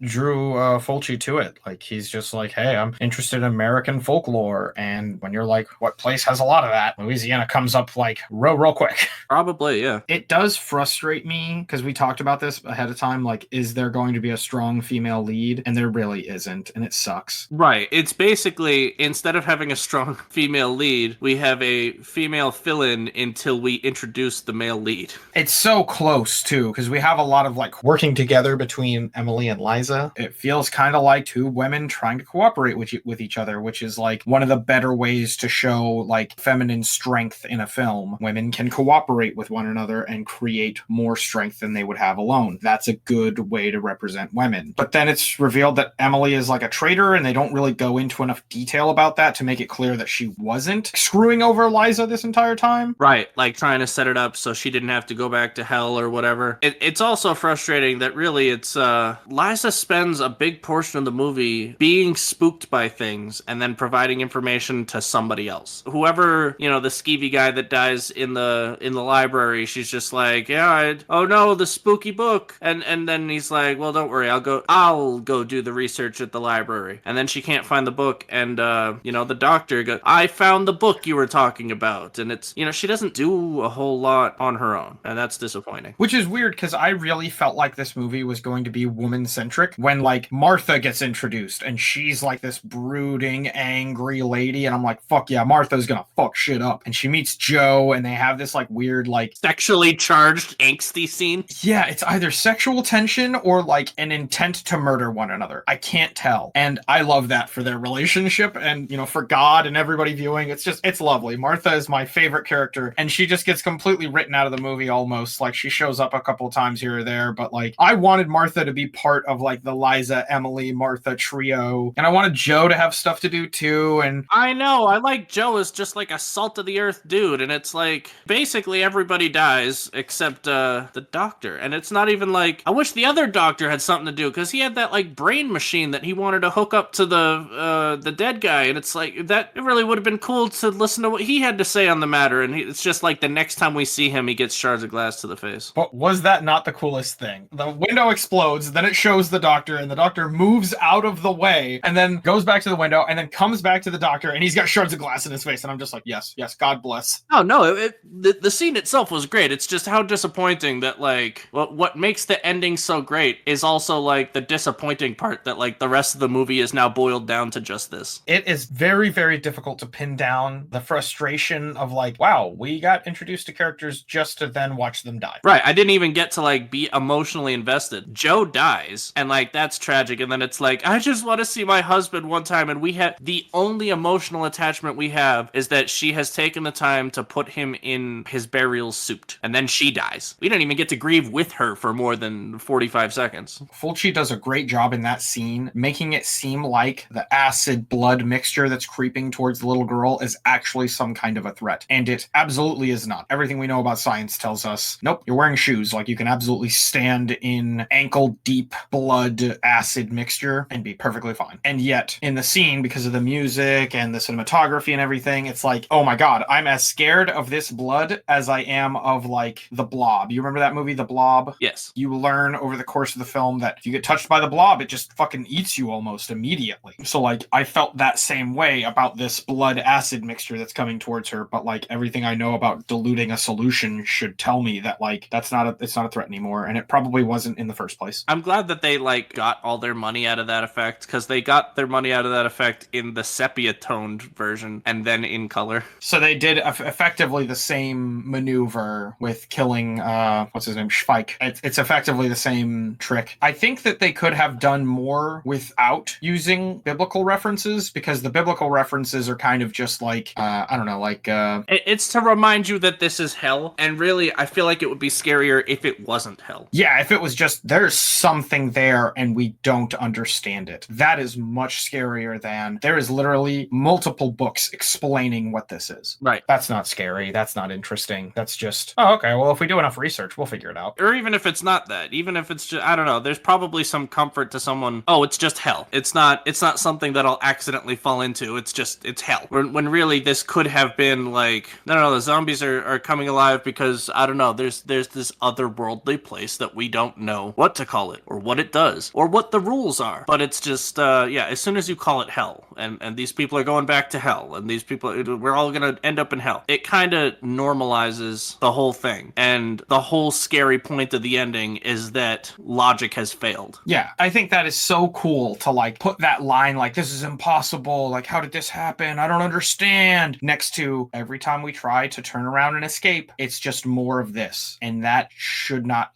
drew Fulci to it. Like, he's just like, hey, I'm interested in American folklore, and when you're like, what place has a lot of that? Louisiana comes up like real quick. Probably, yeah. It does frustrate me, because we talked about this ahead of time, like, is there going to be a strong female lead? And there really isn't, and it sucks. Right. It's basically, instead of having a strong female lead, we have a female fill-in until we introduce the male lead. It's so close, too, because we have a lot of, like, working together between between Emily and Liza. It feels kind of like two women trying to cooperate with each other, which is like one of the better ways to show like feminine strength in a film. Women can cooperate with one another and create more strength than they would have alone. That's a good way to represent women. But then it's revealed that Emily is like a traitor, and they don't really go into enough detail about that to make it clear that she wasn't screwing over Liza this entire time. Right, like trying to set it up so she didn't have to go back to hell or whatever. It's also frustrating that really it's Liza spends a big portion of the movie being spooked by things and then providing information to somebody else. Whoever, you know, the skeevy guy that dies in the library, she's just like, yeah, oh no, the spooky book. And then he's like, well, don't worry, I'll go do the research at the library. And then she can't find the book, and you know, the doctor goes, I found the book you were talking about. And it's, you know, she doesn't do a whole lot on her own, and that's disappointing. Which is weird, because I really felt like this movie was going to be woman-centric when, like, Martha gets introduced, and she's like this brooding, angry lady, and I'm like, fuck yeah, Martha's gonna fuck shit up. And she meets Joe, and they have this, like, weird, like... sexually charged, angsty scene? Yeah, it's either sexual tension or, like, an intent to murder one another. I can't tell. And I love that for their relationship, and, you know, for God and everybody viewing, it's lovely. Martha is my favorite character, and she just gets completely written out of the movie almost. Like, she shows up a couple times here or there, but, like, I wanted Martha to be part of, like, the Liza, Emily, Martha trio, and I wanted Joe to have stuff to do too, and... I know, I like Joe as just, like, a salt-of-the-earth dude, and it's, like, basically everybody dies except, the doctor, and it's not even, like, I wish the other doctor had something to do, because he had that, like, brain machine that he wanted to hook up to the dead guy, and it's, like, that really would have been cool to listen to what he had to say on the matter, and it's just, like, the next time we see him, he gets shards of glass to the face. But was that not the coolest thing? The window explodes, then it shows the doctor, and the doctor moves out of the way, and then goes back to the window, and then comes back to the doctor, and he's got shards of glass in his face, and I'm just like, yes, God bless. Oh, no, the scene itself was great. It's just how disappointing that, like, what makes the ending so great is also, like, the disappointing part that, like, the rest of the movie is now boiled down to just this. It is very, very difficult to pin down the frustration of, like, wow, we got introduced to characters just to then watch them die. Right, I didn't even get to, like, be emotionally invested. Joe dies, and, like, that's tragic, and then it's like, I just want to see my husband one time, and we have, the only emotional attachment we have is that she has taken the time to put him in his burial suit, and then she dies. We didn't even get to grieve with her for more than 45 seconds. Fulci does a great job in that scene, making it seem like the acid blood mixture that's creeping towards the little girl is actually some kind of a threat. And it absolutely is not. Everything we know about science tells us, nope, you're wearing shoes. Like, you can absolutely stand in ankle-deep blood acid mixture and be perfectly fine. And yet, in the scene, because of the music and the cinematography and everything, it's like, oh my god, I'm as scared of this blood as I am of, like, the Blob. You remember that movie, The Blob? Yes. You learn over the course of the film that if you get touched by the Blob, it just fucking eats you almost immediately. So, like, I felt that same way about this blood acid mixture that's coming towards her, but, like, everything I know about diluting a solution should tell me that, like, it's not a threat anymore, and it probably wasn't in the first place. I'm glad that they, like, got all their money out of that effect, because they got their money out of that effect in the sepia-toned version, and then in color. So they did effectively the same maneuver with killing, what's his name, Schweik. It's effectively the same trick. I think that they could have done more without using biblical references, because the biblical references are kind of just like, I don't know, like... It's to remind you that this is hell, and really, I feel like it would be scarier if it wasn't hell. Yeah, if it was just, there's something there and we don't understand it. That is much scarier than, there is literally multiple books explaining what this is. Right. That's not scary. That's not interesting. That's just, oh, okay, well, if we do enough research, we'll figure it out. Or even if it's not that, even if it's just, I don't know, there's probably some comfort to someone, oh, it's just hell. It's not something that I'll accidentally fall into. It's hell. When really this could have been like, no, the zombies are coming alive because, I don't know, there's this otherworldly place that we don't know what to call it, or what it does, or what the rules are. But it's just, as soon as you call it hell, and these people are going back to hell, and these people, we're all gonna end up in hell, it kind of normalizes the whole thing. And the whole scary point of the ending is that logic has failed. Yeah, I think that is so cool to, like, put that line, like, this is impossible, like, how did this happen? I don't understand. Next to, every time we try to turn around and escape, it's just more of this. And that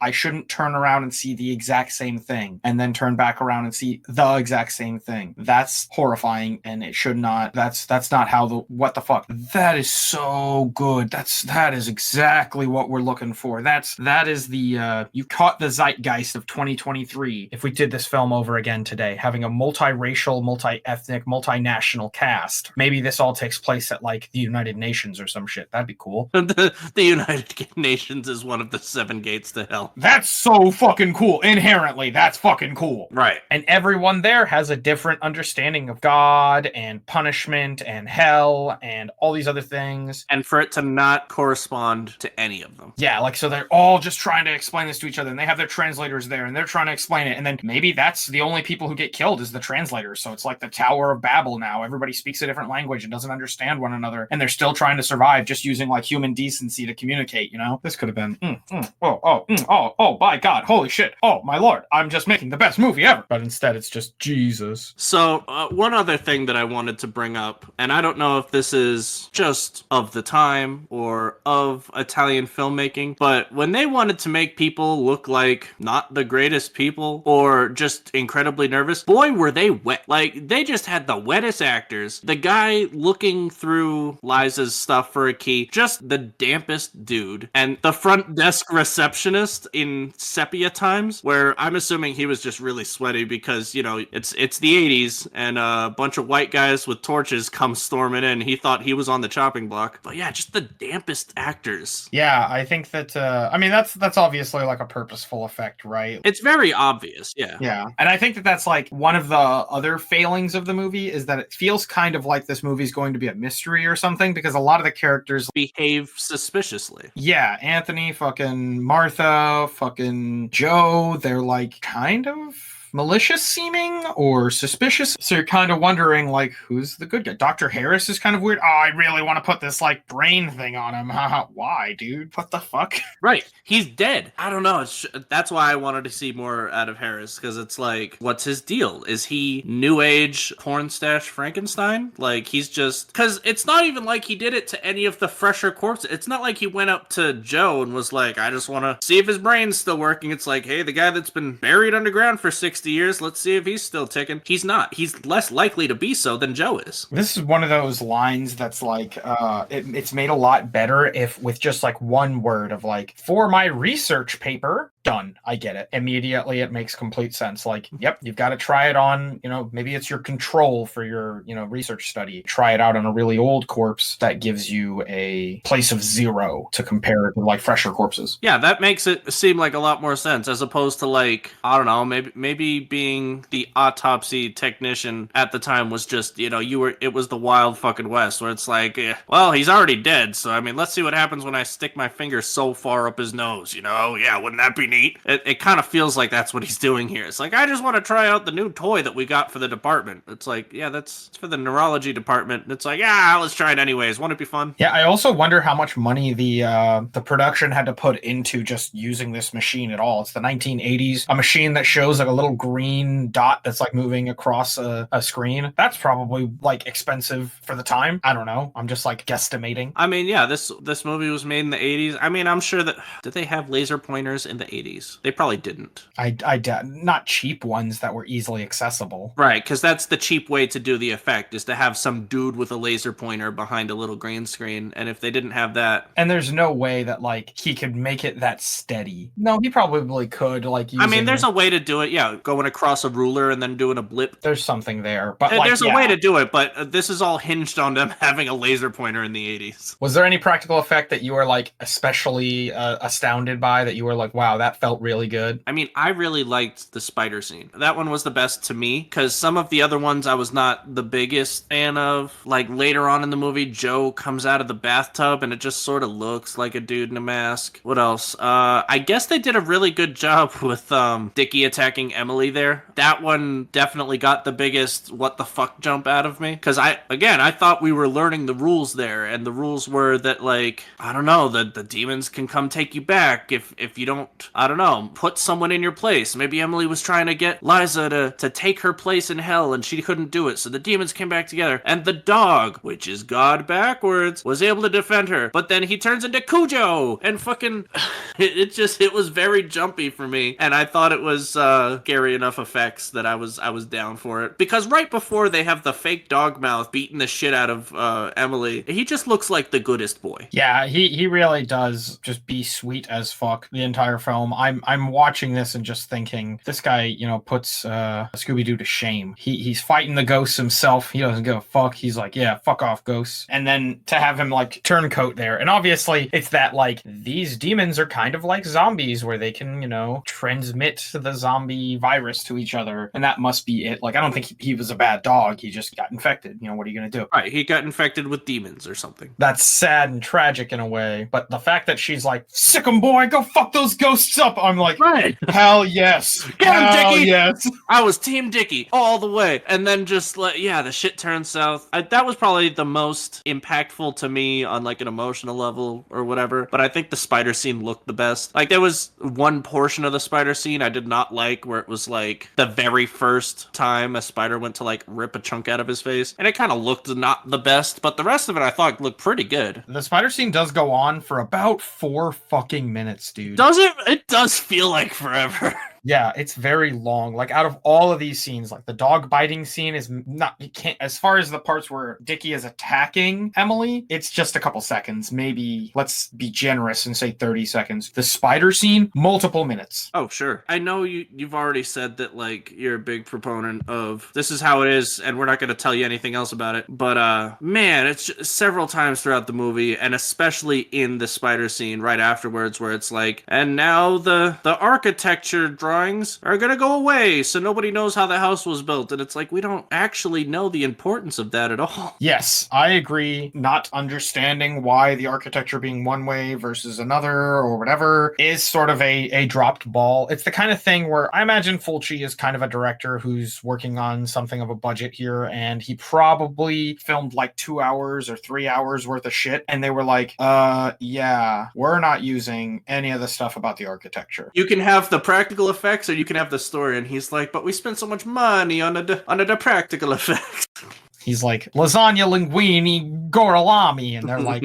I shouldn't turn around and see the exact same thing and then turn back around and see the exact same thing. That's horrifying, and it should not. That's not how what the fuck. That is so good. That is exactly what we're looking for. That is the you caught the zeitgeist of 2023. If we did this film over again today, having a multiracial, multi-ethnic, multinational cast, maybe this all takes place at like the United Nations or some shit. That'd be cool. The United Nations is one of the 7 gates to hell. That's so fucking cool. Inherently, that's fucking cool. Right. And everyone there has a different understanding of God and punishment and hell and all these other things. And for it to not correspond to any of them. Yeah, like, so they're all just trying to explain this to each other, and they have their translators there, and they're trying to explain it, and then maybe that's the only people who get killed is the translators. So it's like the Tower of Babel now. Everybody speaks a different language and doesn't understand one another, and they're still trying to survive just using like human decency to communicate, you know? This could have been, by God, holy shit, oh my lord, I'm just making the best movie ever. But instead it's just Jesus. So one other thing that I wanted to bring up, and I don't know if this is just of the time or of Italian filmmaking, but when they wanted to make people look like not the greatest people or just incredibly nervous, boy, were they wet. Like, they just had the wettest actors. The guy looking through Liza's stuff for a key, just the dampest dude. And the front desk receptionist in sepia times, where I'm assuming he was just really sweaty because, you know, it's the 80s and a bunch of white guys with torches come storming in. He thought he was on the chopping block. But yeah, just the dampest actors. Yeah, I think that, I mean, that's obviously like a purposeful effect, right? It's very obvious, yeah. Yeah, and I think that that's like one of the other failings of the movie is that it feels kind of like this movie's going to be a mystery or something, because a lot of the characters behave suspiciously. Yeah, Anthony, fucking Martha, fucking Joe, they're like kind of malicious seeming or suspicious. So you're kind of wondering, like, who's the good guy? Dr. Harris is kind of weird. Oh, I really want to put this, like, brain thing on him. Why, dude? What the fuck? Right. He's dead. I don't know. That's why I wanted to see more out of Harris, because it's like, what's his deal? Is he New Age porn stash Frankenstein? Like, he's just... Because it's not even like he did it to any of the fresher corpses. It's not like he went up to Joe and was like, I just want to see if his brain's still working. It's like, hey, the guy that's been buried underground for 60 years, let's see if he's still ticking. He's not. He's less likely to be so than Joe is. This is one of those lines that's like, it's made a lot better if with just like one word of like, for my research paper, done. I get it. Immediately it makes complete sense. Like, yep, you've got to try it on, you know, maybe it's your control for your, you know, research study. Try it out on a really old corpse. That gives you a place of 0 to compare it to like fresher corpses. Yeah, that makes it seem like a lot more sense as opposed to like, I don't know, maybe being the autopsy technician at the time was just, you know, it was the wild fucking West where it's like, well, he's already dead. So, I mean, let's see what happens when I stick my finger so far up his nose, you know? Yeah, wouldn't that be neat? It kind of feels like that's what he's doing here. It's like, I just want to try out the new toy that we got for the department. It's like, yeah, it's for the neurology department. It's like, yeah, let's try it anyways. Won't it be fun? Yeah, I also wonder how much money the production had to put into just using this machine at all. It's the 1980s, a machine that shows like a little green dot that's like moving across a screen. That's probably like expensive for the time. I don't know. I'm just like guesstimating. I mean, yeah, this movie was made in the 80s. I mean, I'm sure that... Did they have laser pointers in the 80s? They probably didn't. Not cheap ones that were easily accessible. Right, because that's the cheap way to do the effect, is to have some dude with a laser pointer behind a little green screen. And if they didn't have that... And there's no way that, like, he could make it that steady. No, he probably could, like, I mean, there's a way to do it, yeah, going across a ruler and then doing a blip. There's something there, but there's a way to do it, but this is all hinged on them having a laser pointer in the 80s. Was there any practical effect that you were, like, especially astounded by, that you were like, wow, that felt really good? I mean, I really liked the spider scene. That one was the best to me, because some of the other ones I was not the biggest fan of. Like, later on in the movie, Joe comes out of the bathtub, and it just sort of looks like a dude in a mask. What else? I guess they did a really good job with Dickie attacking Emily there. That one definitely got the biggest what the fuck jump out of me, because I thought we were learning the rules there, and the rules were that, like, I don't know, the demons can come take you back if you don't I don't know, put someone in your place. Maybe Emily was trying to get Liza to take her place in hell and she couldn't do it. So the demons came back together. And the dog, which is God backwards, was able to defend her. But then he turns into Cujo and fucking... It was very jumpy for me. And I thought it was scary enough effects that I was down for it. Because right before they have the fake dog mouth beating the shit out of Emily, he just looks like the goodest boy. Yeah, he really does just be sweet as fuck the entire film. I'm watching this and just thinking, this guy, you know, puts Scooby-Doo to shame. He's fighting the ghosts himself. He doesn't give a fuck. He's like, yeah, fuck off, ghosts. And then to have him like turncoat there. And obviously it's that like, these demons are kind of like zombies where they can, you know, transmit the zombie virus to each other. And that must be it. Like, I don't think he was a bad dog. He just got infected. You know, what are you going to do? Right, he got infected with demons or something. That's sad and tragic in a way. But the fact that she's like, sick 'em, boy, go fuck those ghosts up. I'm like, right. Hell yes. Get him, Hell Dickie. yes. I was Team Dickie all the way. And then just like, yeah, the shit turns south. That was probably the most impactful to me on like an emotional level or whatever. But I think the spider scene looked the best. Like there was one portion of the spider scene I did not like where it was like the very first time a spider went to like rip a chunk out of his face. And it kind of looked not the best, but the rest of it I thought looked pretty good. The spider scene does go on for about 4 fucking minutes, dude. Does it? It does feel like forever. Yeah, it's very long. Like out of all of these scenes, like the dog biting scene is not, you can't, as far as the parts where Dickie is attacking Emily, it's just a couple seconds. Maybe let's be generous and say 30 seconds. The spider scene, multiple minutes. Oh, sure. I know you've already said that like you're a big proponent of this is how it is and we're not going to tell you anything else about it. But man, it's just several times throughout the movie and especially in the spider scene right afterwards where it's like, and now the architecture drawings are gonna go away so nobody knows how the house was built, and it's like we don't actually know the importance of that at all. Yes, I agree. Not understanding why the architecture being one way versus another or whatever is sort of a dropped ball. It's the kind of thing where I imagine Fulci is kind of a director who's working on something of a budget here, and he probably filmed like 2 hours or 3 hours worth of shit, and they were like, yeah, we're not using any of the stuff about the architecture. You can have the practical effects or you can have the story, and he's like, but we spent so much money on the practical effects. He's like, lasagna, linguine, gorlami. And they're like,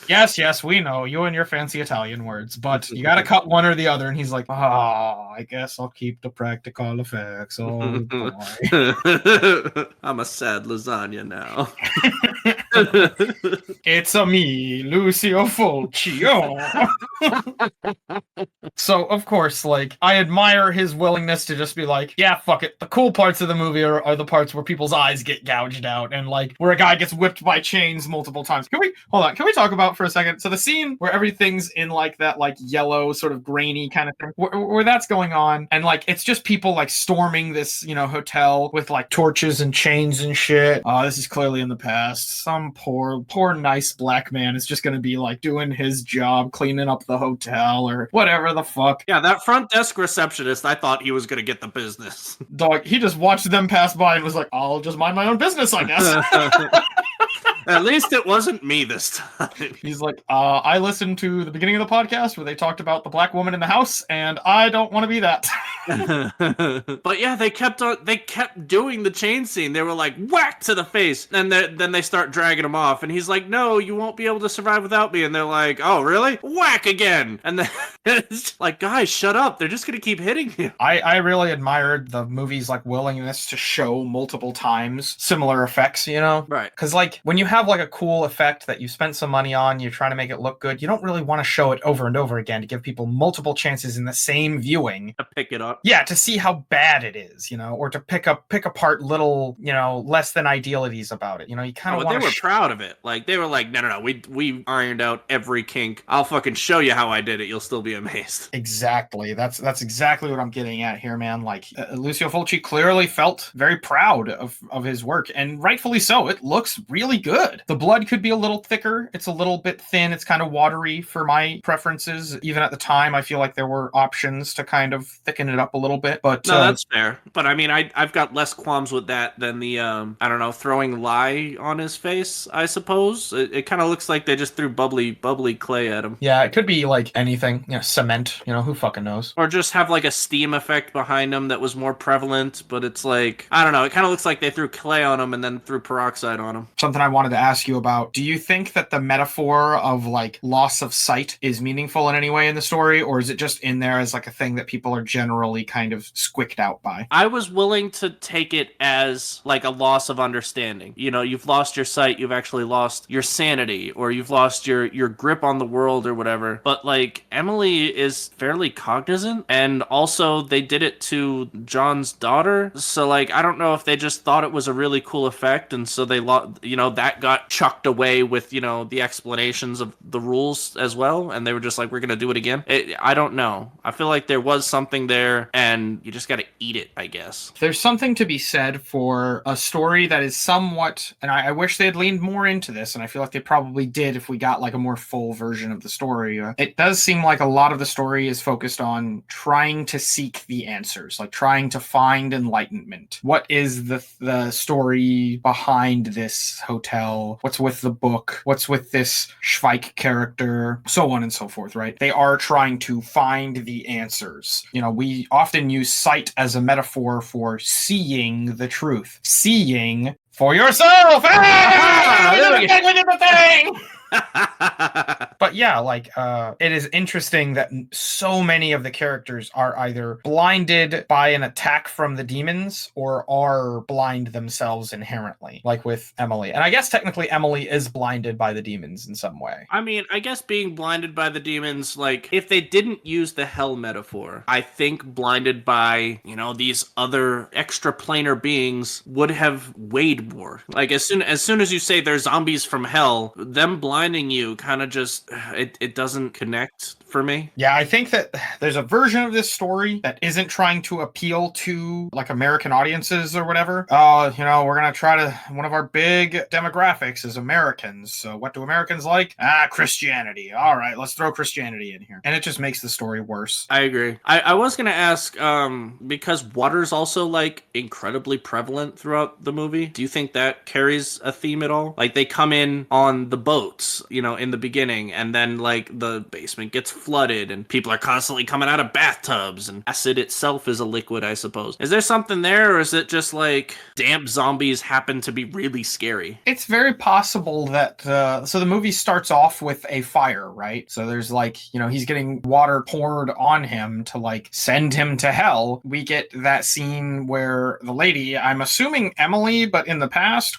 yes, we know, you and your fancy Italian words, but you gotta cut one or the other. And he's like, I guess I'll keep the practical effects. Oh, boy. I'm a sad lasagna now. It's a me, Lucio Fulci. So, of course, like, I admire his willingness to just be like, yeah, fuck it. The cool parts of the movie are the parts where people's eyes get gouged out and, like, where a guy gets whipped by chains multiple times. Can we talk about for a second? So the scene where everything's in, like, that, like, yellow, sort of grainy kind of thing, where that's going on, and, like, it's just people, like, storming this, you know, hotel with, like, torches and chains and shit. This is clearly in the past. Some poor, nice black man is just gonna be, like, doing his job, cleaning up the hotel or whatever the fuck. Yeah, that front desk receptionist, I thought he was gonna get the business. Dog, he just watched them pass by and was like, I'll just mind my own business, I guess. At least it wasn't me this time. He's like, I listened to the beginning of the podcast where they talked about the black woman in the house, and I don't want to be that. But yeah, they kept doing the chain scene. They were like, whack to the face, and then they start dragging him off, and he's like, no, you won't be able to survive without me. And they're like, oh, really? Whack again. And then it's like, guys, shut up. They're just gonna keep hitting you. I really admired the movie's like willingness to show multiple times similar effects, you know? Right. Because like when you have like a cool effect that you spent some money on, you're trying to make it look good, you don't really want to show it over and over again to give people multiple chances in the same viewing. To pick it up. Yeah, to see how bad it is, you know, or to pick apart little, you know, less than idealities about it. You know, you kind of want to... They were proud of it. Like, they were like, no, we ironed out every kink. I'll fucking show you how I did it. You'll still be amazed. Exactly. That's exactly what I'm getting at here, man. Like, Lucio Fulci clearly felt very proud of his work, and rightfully so. It looks really good. good. The blood could be a little thicker. It's a little bit thin. It's kind of watery for my preferences. Even at the time, I feel like there were options to kind of thicken it up a little bit. But no, that's fair. But I mean, I've got less qualms with that than the I don't know, throwing lye on his face. I suppose it kind of looks like they just threw bubbly clay at him. Yeah, it could be like anything. Cement. Who fucking knows? Or just have like a steam effect behind him that was more prevalent. But it's like, I don't know. It kind of looks like they threw clay on him and then threw peroxide on him. Something I wanted to ask you about. Do you think that the metaphor of like loss of sight is meaningful in any way in the story, or is it just in there as like a thing that people are generally kind of squicked out by? I was willing to take it as like a loss of understanding. You've lost your sight, you've actually lost your sanity, or you've lost your grip on the world or whatever. But like Emily is fairly cognizant, and also they did it to John's daughter. So like I don't know if they just thought it was a really cool effect, and so they that got chucked away with the explanations of the rules as well, and they were just like, we're gonna do it again. I don't know. I feel like there was something there, and you just gotta eat it, I guess. There's something to be said for a story that is somewhat, and I wish they had leaned more into this, and I feel like they probably did if we got like a more full version of the story. It does seem like a lot of the story is focused on trying to seek the answers, like trying to find enlightenment. What is the story behind this hotel? What's with the book? What's with this Schweik character? So on and so forth, right? They are trying to find the answers. We often use sight as a metaphor for seeing the truth. Seeing for yourself! Hey! We did the thing! But yeah, like it is interesting that so many of the characters are either blinded by an attack from the demons or are blind themselves inherently, like with Emily. And I guess technically Emily is blinded by the demons in some way. I mean, I guess being blinded by the demons, like if they didn't use the hell metaphor, I think blinded by, these other extraplanar beings would have weighed more. Like as soon as you say they're zombies from hell, them blinding you kind of just it doesn't connect for me. Yeah, I think that there's a version of this story that isn't trying to appeal to like American audiences or whatever. We're gonna try to, one of our big demographics is Americans. So what do Americans like? Christianity. All right, let's throw Christianity in here. And it just makes the story worse. I agree. I was gonna ask, because water's also like incredibly prevalent throughout the movie. Do you think that carries a theme at all? Like they come in on the boats, in the beginning, and then like the basement gets flooded and people are constantly coming out of bathtubs, and acid itself is a liquid, I suppose. Is there something there, or is it just like damp zombies happen to be really scary? It's very possible that so the movie starts off with a fire, right? So there's like, he's getting water poured on him to like send him to hell. We get that scene where the lady, I'm assuming Emily, but in the past,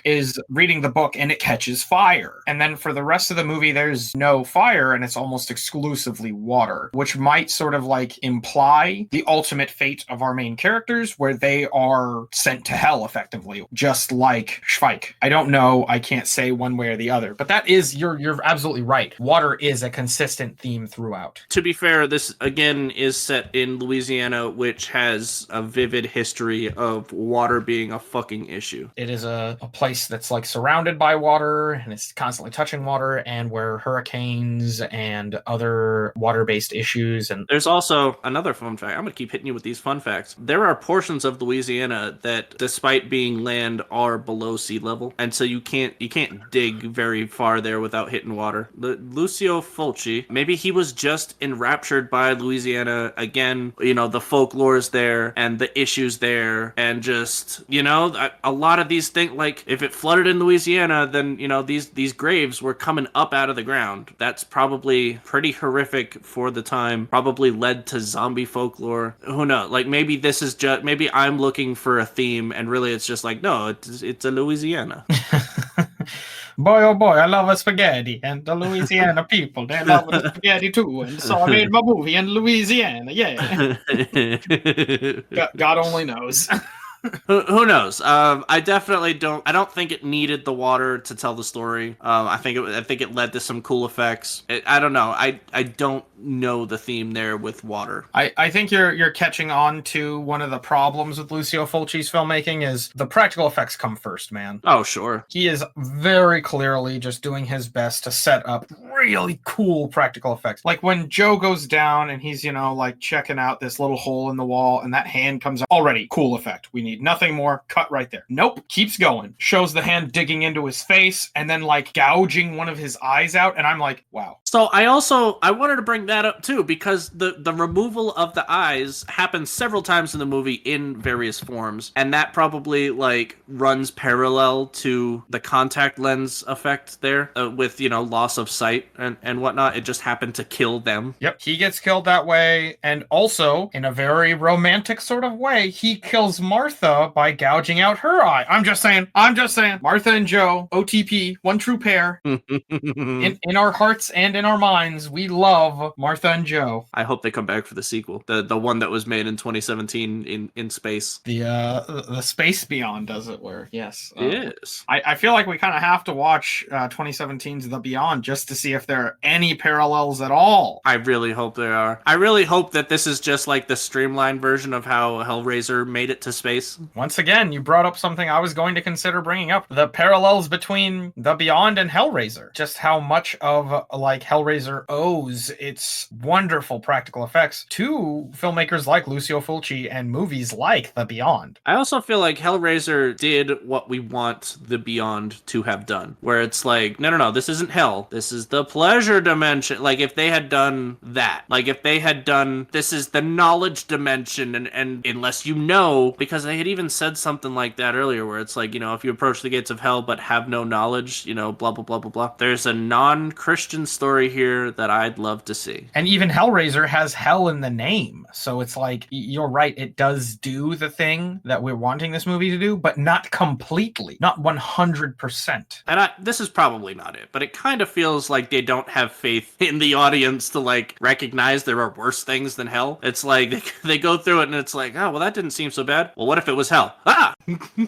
is reading the book and it catches fire. And then for the rest of the movie, there's no fire and it's almost exclusively water, which might sort of like imply the ultimate fate of our main characters, where they are sent to hell effectively, just like Schweik. I don't know. I can't say one way or the other, but that is, you're absolutely right. Water is a consistent theme throughout. To be fair, this again is set in Louisiana, which has a vivid history of water being a fucking issue. It is a place that's like surrounded by water and it's constantly touching water, and where hurricanes and other water-based issues. And there's also another fun fact. I'm going to keep hitting you with these fun facts. There are portions of Louisiana that, despite being land, are below sea level, and so you can't dig very far there without hitting water. Lucio Fulci, maybe he was just enraptured by Louisiana again. The folklore's there and the issues there, and just a lot of these things. Like if it flooded in Louisiana, then these graves were coming up out of the ground. That's probably pretty horrific for the time, probably led to zombie folklore. Who knows? Like maybe this is just, maybe I'm looking for a theme and really it's just like, no, it's a Louisiana. Boy, oh boy, I love a spaghetti, and the Louisiana people, they love the spaghetti too, and so I made my movie in Louisiana, yeah. God only knows. Who knows? I definitely don't. I don't think it needed the water to tell the story. I think it led to some cool effects. I don't know. I don't know the theme there with water. I think you're catching on to one of the problems with Lucio Fulci's filmmaking is the practical effects come first, man. Oh, sure. He is very clearly just doing his best to set up really cool practical effects. Like when Joe goes down and he's, like checking out this little hole in the wall and that hand comes out. Already, cool effect. We need nothing more. Cut right there. Nope. Keeps going. Shows the hand digging into his face and then like gouging one of his eyes out. And I'm like, wow. So I wanted to bring that up too, because the removal of the eyes happens several times in the movie in various forms, and that probably like runs parallel to the contact lens effect there with loss of sight and whatnot. It just happened to kill them. Yep, he gets killed that way, and also in a very romantic sort of way, he kills Martha by gouging out her eye. I'm just saying, Martha and Joe, OTP, one true pair. in our hearts and in our minds, we love Martha and Joe. I hope they come back for the sequel, the one that was made in 2017 in space. The Space Beyond, as it were. Yes, yes. I feel like we kind of have to watch 2017's The Beyond just to see if there are any parallels at all. I really hope there are. I really hope that this is just like the streamlined version of how Hellraiser made it to space. Once again, you brought up something I was going to consider bringing up: the parallels between The Beyond and Hellraiser. Just how much of like Hellraiser owes its wonderful practical effects to filmmakers like Lucio Fulci and movies like The Beyond. I also feel like Hellraiser did what we want The Beyond to have done, where it's like, no, this isn't hell. This is the pleasure dimension. Like if they had done that, like if they had done, this is the knowledge dimension, and unless because they had even said something like that earlier, where it's like, if you approach the gates of hell but have no knowledge, blah, blah, blah, blah, blah. There's a non-Christian story here that I'd love to see. And even Hellraiser has hell in the name. So it's like, you're right, it does do the thing that we're wanting this movie to do, but not completely, not 100%. And this is probably not it, but it kind of feels like they don't have faith in the audience to like recognize there are worse things than hell. It's like they go through it and it's like, oh, well, that didn't seem so bad. Well, what if it was hell? Ah!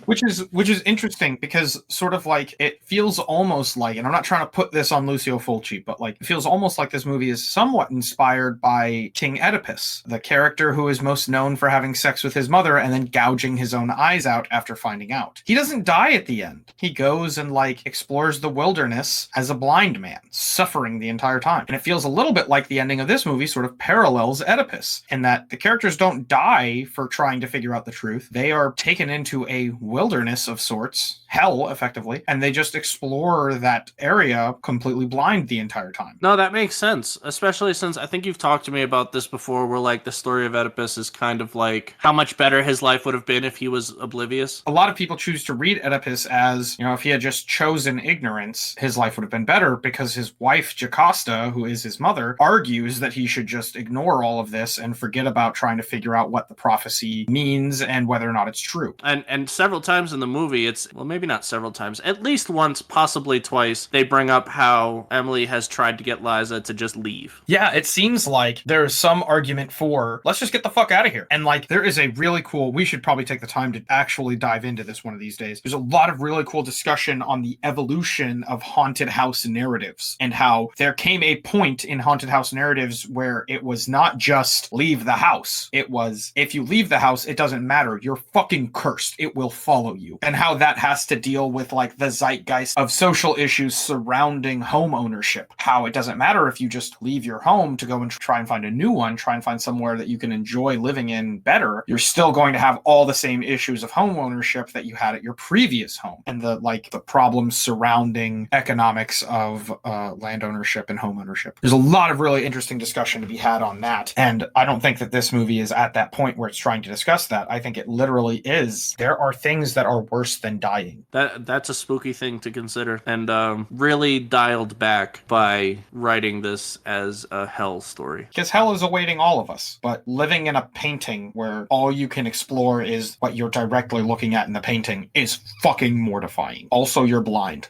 Which is interesting, because sort of like it feels almost like, and I'm not trying to put this on Lucio Fulci, but like it feels almost like this movie is somewhat inspired by King Oedipus, the character who is most known for having sex with his mother and then gouging his own eyes out after finding out. He doesn't die at the end. He goes and like explores the wilderness as a blind man, suffering the entire time. And it feels a little bit like the ending of this movie sort of parallels Oedipus, in that the characters don't die for trying to figure out the truth. They are taken into a wilderness of sorts, hell effectively, and they just explore that area completely blind the entire time. No, that makes sense, especially since I think you've talked to me about this before, where like the story of Oedipus is kind of like how much better his life would have been if he was oblivious. A lot of people choose to read Oedipus as, if he had just chosen ignorance, his life would have been better, because his wife Jocasta, who is his mother, argues that he should just ignore all of this and forget about trying to figure out what the prophecy means and whether or not it's true. And several times in the movie, maybe not several times, at least once, possibly twice, they bring up how Emily has tried to get Liza to just leave. Yeah, it seems like there's some argument for, let's just get the fuck out of here. And like, there is a really cool, we should probably take the time to actually dive into this one of these days. There's a lot of really cool discussion on the evolution of haunted house narratives, and how there came a point in haunted house narratives where it was not just leave the house. It was, if you leave the house, it doesn't matter. You're fucking cursed. It will follow you. And how that has to deal with like the zeitgeist of social issues surrounding home ownership. How it doesn't matter if you just leave your home to go and try and find a new one, try and find somewhere that you can enjoy living in better. You're still going to have all the same issues of home ownership that you had at your previous home, and the problems surrounding economics of land ownership and home ownership. There's a lot of really interesting discussion to be had on that, and I don't think that this movie is at that point where it's trying to discuss that. I think it literally is. There are things that are worse than dying. That's a spooky thing to consider, and really dialed back by writing this as a hell story. Because hell is awaiting all of us, but living in a painting where all you can explore is what you're directly looking at in the painting is fucking mortifying. Also, you're blind.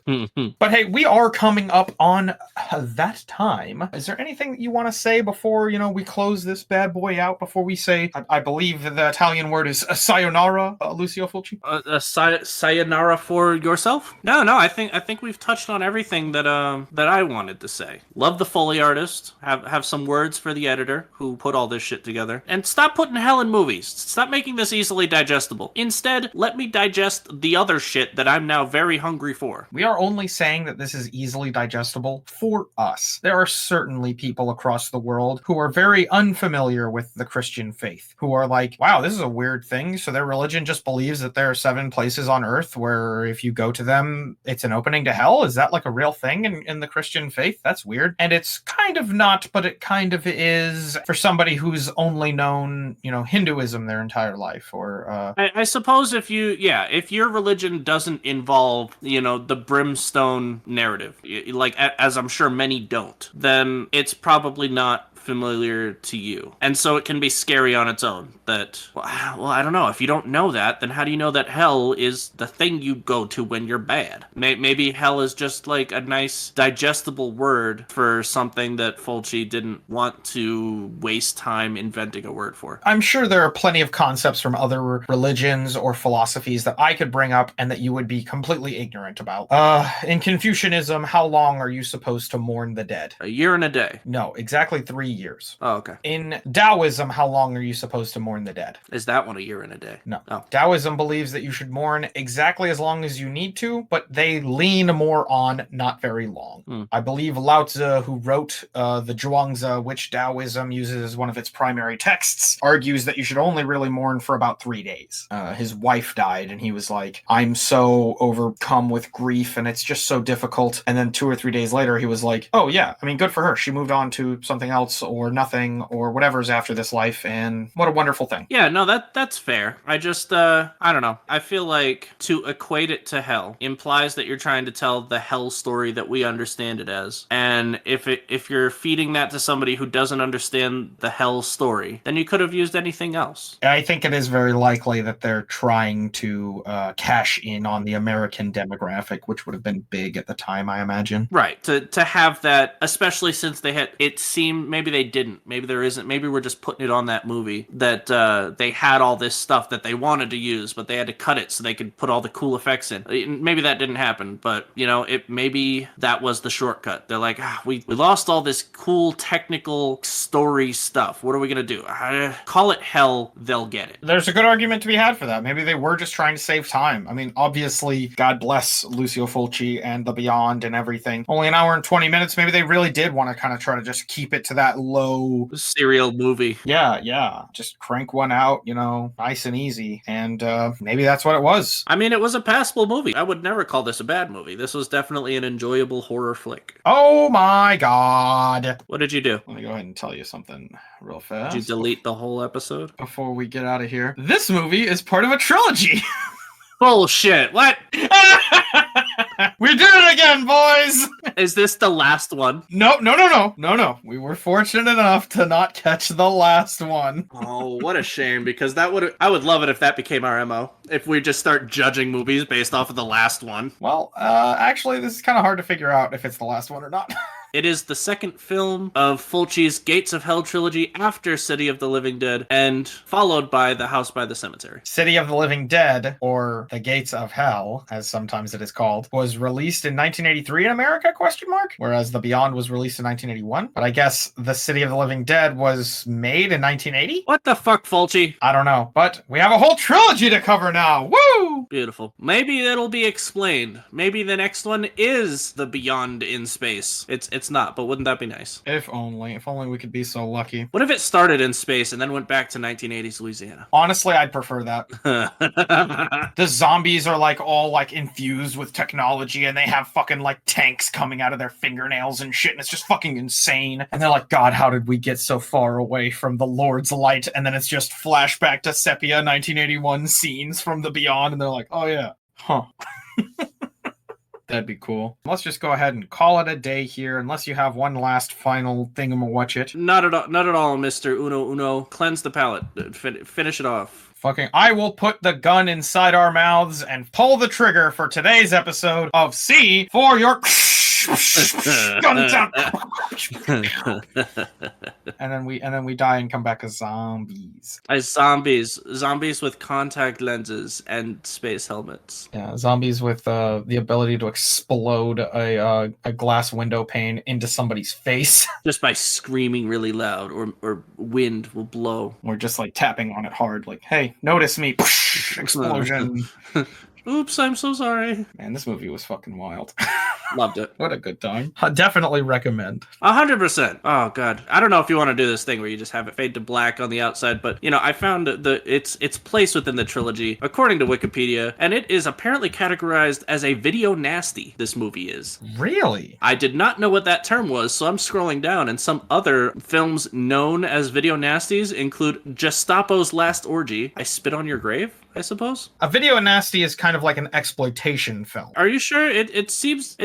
But hey, we are coming up on that time. Is there anything that you want to say before, we close this bad boy out, before we say, I believe the Italian word is sayonara, Lucio Fulci? Sayonara for yourself? No, I think we've touched on everything that I wanted to say. Love the Foley artist. Have some words for the editor who put all this shit together. And stop putting hell in movies. Stop making this easily digestible. Instead, let me digest the other shit that I'm now very hungry for. We are only saying that this is easily digestible for us. There are certainly people across the world who are very unfamiliar with the Christian faith, who are like, wow, this is a weird thing. So their religion just believes that there are 7 places on earth where if you go to them, it's an opening to hell? Is that like a real thing in the Christian faith? That's weird. And it's kind of not, but it kind of is for somebody who's only known, Hinduism their entire life. Or I suppose if your religion doesn't involve, the brimstone narrative, like as I'm sure many don't, then it's probably not familiar to you. And so it can be scary on its own that, well, I don't know. If you don't know that, then how do you know that hell is the thing you go to when you're bad? Maybe hell is just like a nice digestible word for something that Fulci didn't want to waste time inventing a word for. I'm sure there are plenty of concepts from other religions or philosophies that I could bring up and that you would be completely ignorant about. In Confucianism, how long are you supposed to mourn the dead? A year and a day. No, exactly 3 years. Oh, okay. In Taoism, how long are you supposed to mourn the dead? Is that one a year and a day? No. Oh. Taoism believes that you should mourn exactly as long as you need to, but they lean more on not very long. I believe Lao Tzu, who wrote the Zhuangzi, which Taoism uses as one of its primary texts, argues that you should only really mourn for about 3 days. His wife died, and he was like, I'm so overcome with grief, and it's just so difficult. And then 2 or 3 days later, he was like, oh yeah, I mean, good for her. She moved on to something else or nothing or whatever's after this life, and what a wonderful thing. Yeah, no, that's fair. I just, I don't know. I feel like to equate it to hell implies that you're trying to tell the hell story that we understand it as. And if you're feeding that to somebody who doesn't understand the hell story, then you could have used anything else. I think it is very likely that they're trying to cash in on the American demographic, which would have been big at the time, I imagine. Right. To have that, especially since it seemed, maybe they didn't. Maybe there isn't. Maybe we're just putting it on that movie that they had all this stuff that they wanted to use, but they had to cut it so they could put all the cool effects in. Maybe that didn't happen, but, maybe that was the shortcut. They're like, we lost all this cool technical story stuff. What are we going to do? Call it hell, they'll get it. There's a good argument to be had for that. Maybe they were just trying to save time. I mean, obviously, God bless Lucio Fulci and the Beyond and everything. Only an hour and 20 minutes. Maybe they really did want to kind of try to just keep it to that low serial movie. Yeah. Just crank one out, nice and easy. And maybe that's what it was. I mean, it was a passable movie. I would never call this a bad movie. This was definitely an enjoyable horror flick. Oh my God. What did you do? Let me go ahead and tell you something real fast. Did you delete the whole episode? Before we get out of here. This movie is part of a trilogy. Bullshit. What? We did it again, boys! Is this the last one? No. We were fortunate enough to not catch the last one. Oh, what a shame, because I would love it if that became our MO. If we just start judging movies based off of the last one. Well, actually, this is kind of hard to figure out if it's the last one or not. It is the second film of Fulci's Gates of Hell trilogy after City of the Living Dead, and followed by The House by the Cemetery. City of the Living Dead, or The Gates of Hell, as sometimes it is called, was released in 1983 in America, ? Whereas The Beyond was released in 1981. But I guess The City of the Living Dead was made in 1980? What the fuck, Fulci? I don't know. But we have a whole trilogy to cover now! Woo! Beautiful. Maybe it'll be explained. Maybe the next one is The Beyond in Space. It's not, but wouldn't that be nice? If only we could be so lucky. What if it started in space and then went back to 1980s Louisiana? Honestly, I'd prefer that. The zombies are all infused with technology, and they have fucking tanks coming out of their fingernails and shit, and it's just fucking insane. And they're like, God, how did we get so far away from the Lord's light? And then it's just flashback to sepia 1981 scenes from The Beyond, and they're like, oh yeah, huh. That'd be cool. Let's just go ahead and call it a day here, unless you have one last final thingamawatch. Not at all, Mr. Uno. Cleanse the palate. Finish it off. Fucking, I will put the gun inside our mouths and pull the trigger for today's episode of C for your Guns out. and then we die and come back as zombies. As zombies with contact lenses and space helmets. Yeah, zombies with the ability to explode a glass window pane into somebody's face. Just by screaming really loud, or wind will blow. Or just like tapping on it hard, like, hey, notice me. Explosion. Oops, I'm so sorry. Man, this movie was fucking wild. Loved it. What a good time. I definitely recommend. 100%. Oh god, I don't know if you want to do this thing where you just have it fade to black on the outside, but you know, I found its place within the trilogy according to Wikipedia, and it is apparently categorized as a video nasty. This movie is. Really? I did not know what that term was, so I'm scrolling down, and some other films known as video nasties include Gestapo's Last Orgy, I Spit on Your Grave, I suppose. A video nasty is kind of like an exploitation film. Are you sure? It seems.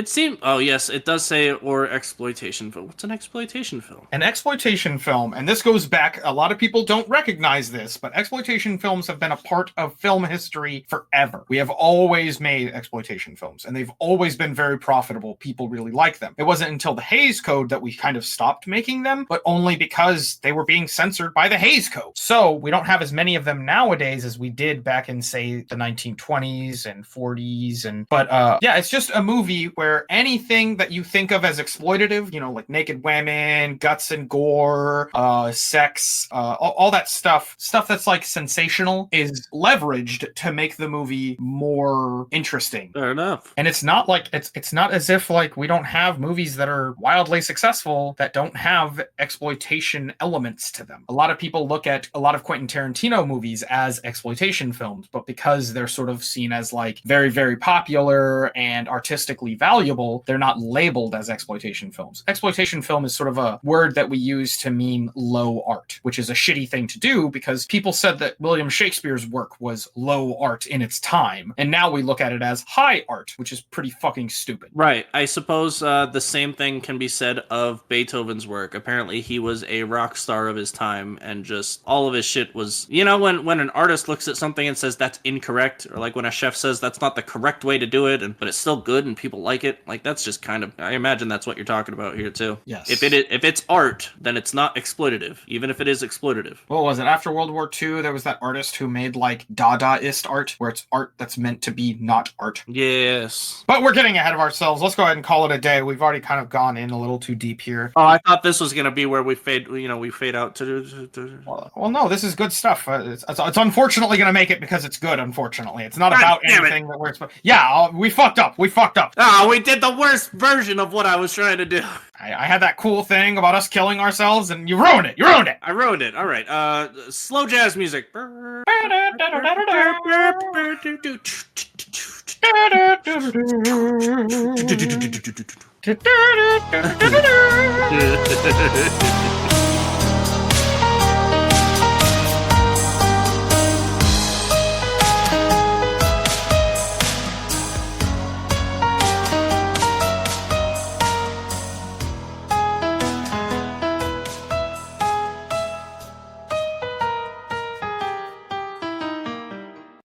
Oh yes, it does say or exploitation film. What's an exploitation film? An exploitation film, and this goes back. A lot of people don't recognize this, but exploitation films have been a part of film history forever. We have always made exploitation films, and they've always been very profitable. People really like them. It wasn't until the Hays Code that we kind of stopped making them, but only because they were being censored by the Hays Code. So we don't have as many of them nowadays as we did back in, say, the 1920s and 40s. But yeah, it's just a movie where anything that you think of as exploitative, you know, like naked women, guts and gore, sex, all that stuff that's like sensational, is leveraged to make the movie more interesting. Fair enough. And it's not like it's not as if like we don't have movies that are wildly successful that don't have exploitation elements to them. A lot of people look at a lot of Quentin Tarantino movies as exploitation films, but because they're sort of seen as like very, very popular and artistically valuable, they're not labeled as exploitation films. Exploitation film is sort of a word that we use to mean low art, which is a shitty thing to do because people said that William Shakespeare's work was low art in its time, and now we look at it as high art, which is pretty fucking stupid. Right. I suppose the same thing can be said of Beethoven's work. Apparently he was a rock star of his time, and just all of his shit was, you know, when an artist looks at something and says that's incorrect, or like when a chef says that's not the correct way to do it, but it's still good and people like it, like that's just kind of, I imagine that's what you're talking about here too. Yes. If it's art, then it's not exploitative, even if it is exploitative. What was it? After World War II, there was that artist who made like Dadaist art, where it's art that's meant to be not art. Yes. But we're getting ahead of ourselves. Let's go ahead and call it a day. We've already kind of gone in a little too deep here. Oh, I thought this was going to be where we fade out to... Well, no, this is good stuff. It's unfortunately going to make it because it's good, unfortunately. It's not about anything that we're... Yeah, we fucked up. Oh, we did the worst version of what I was trying to do. I had that cool thing about us killing ourselves, and you ruined it. I ruined it. All right. Slow jazz music.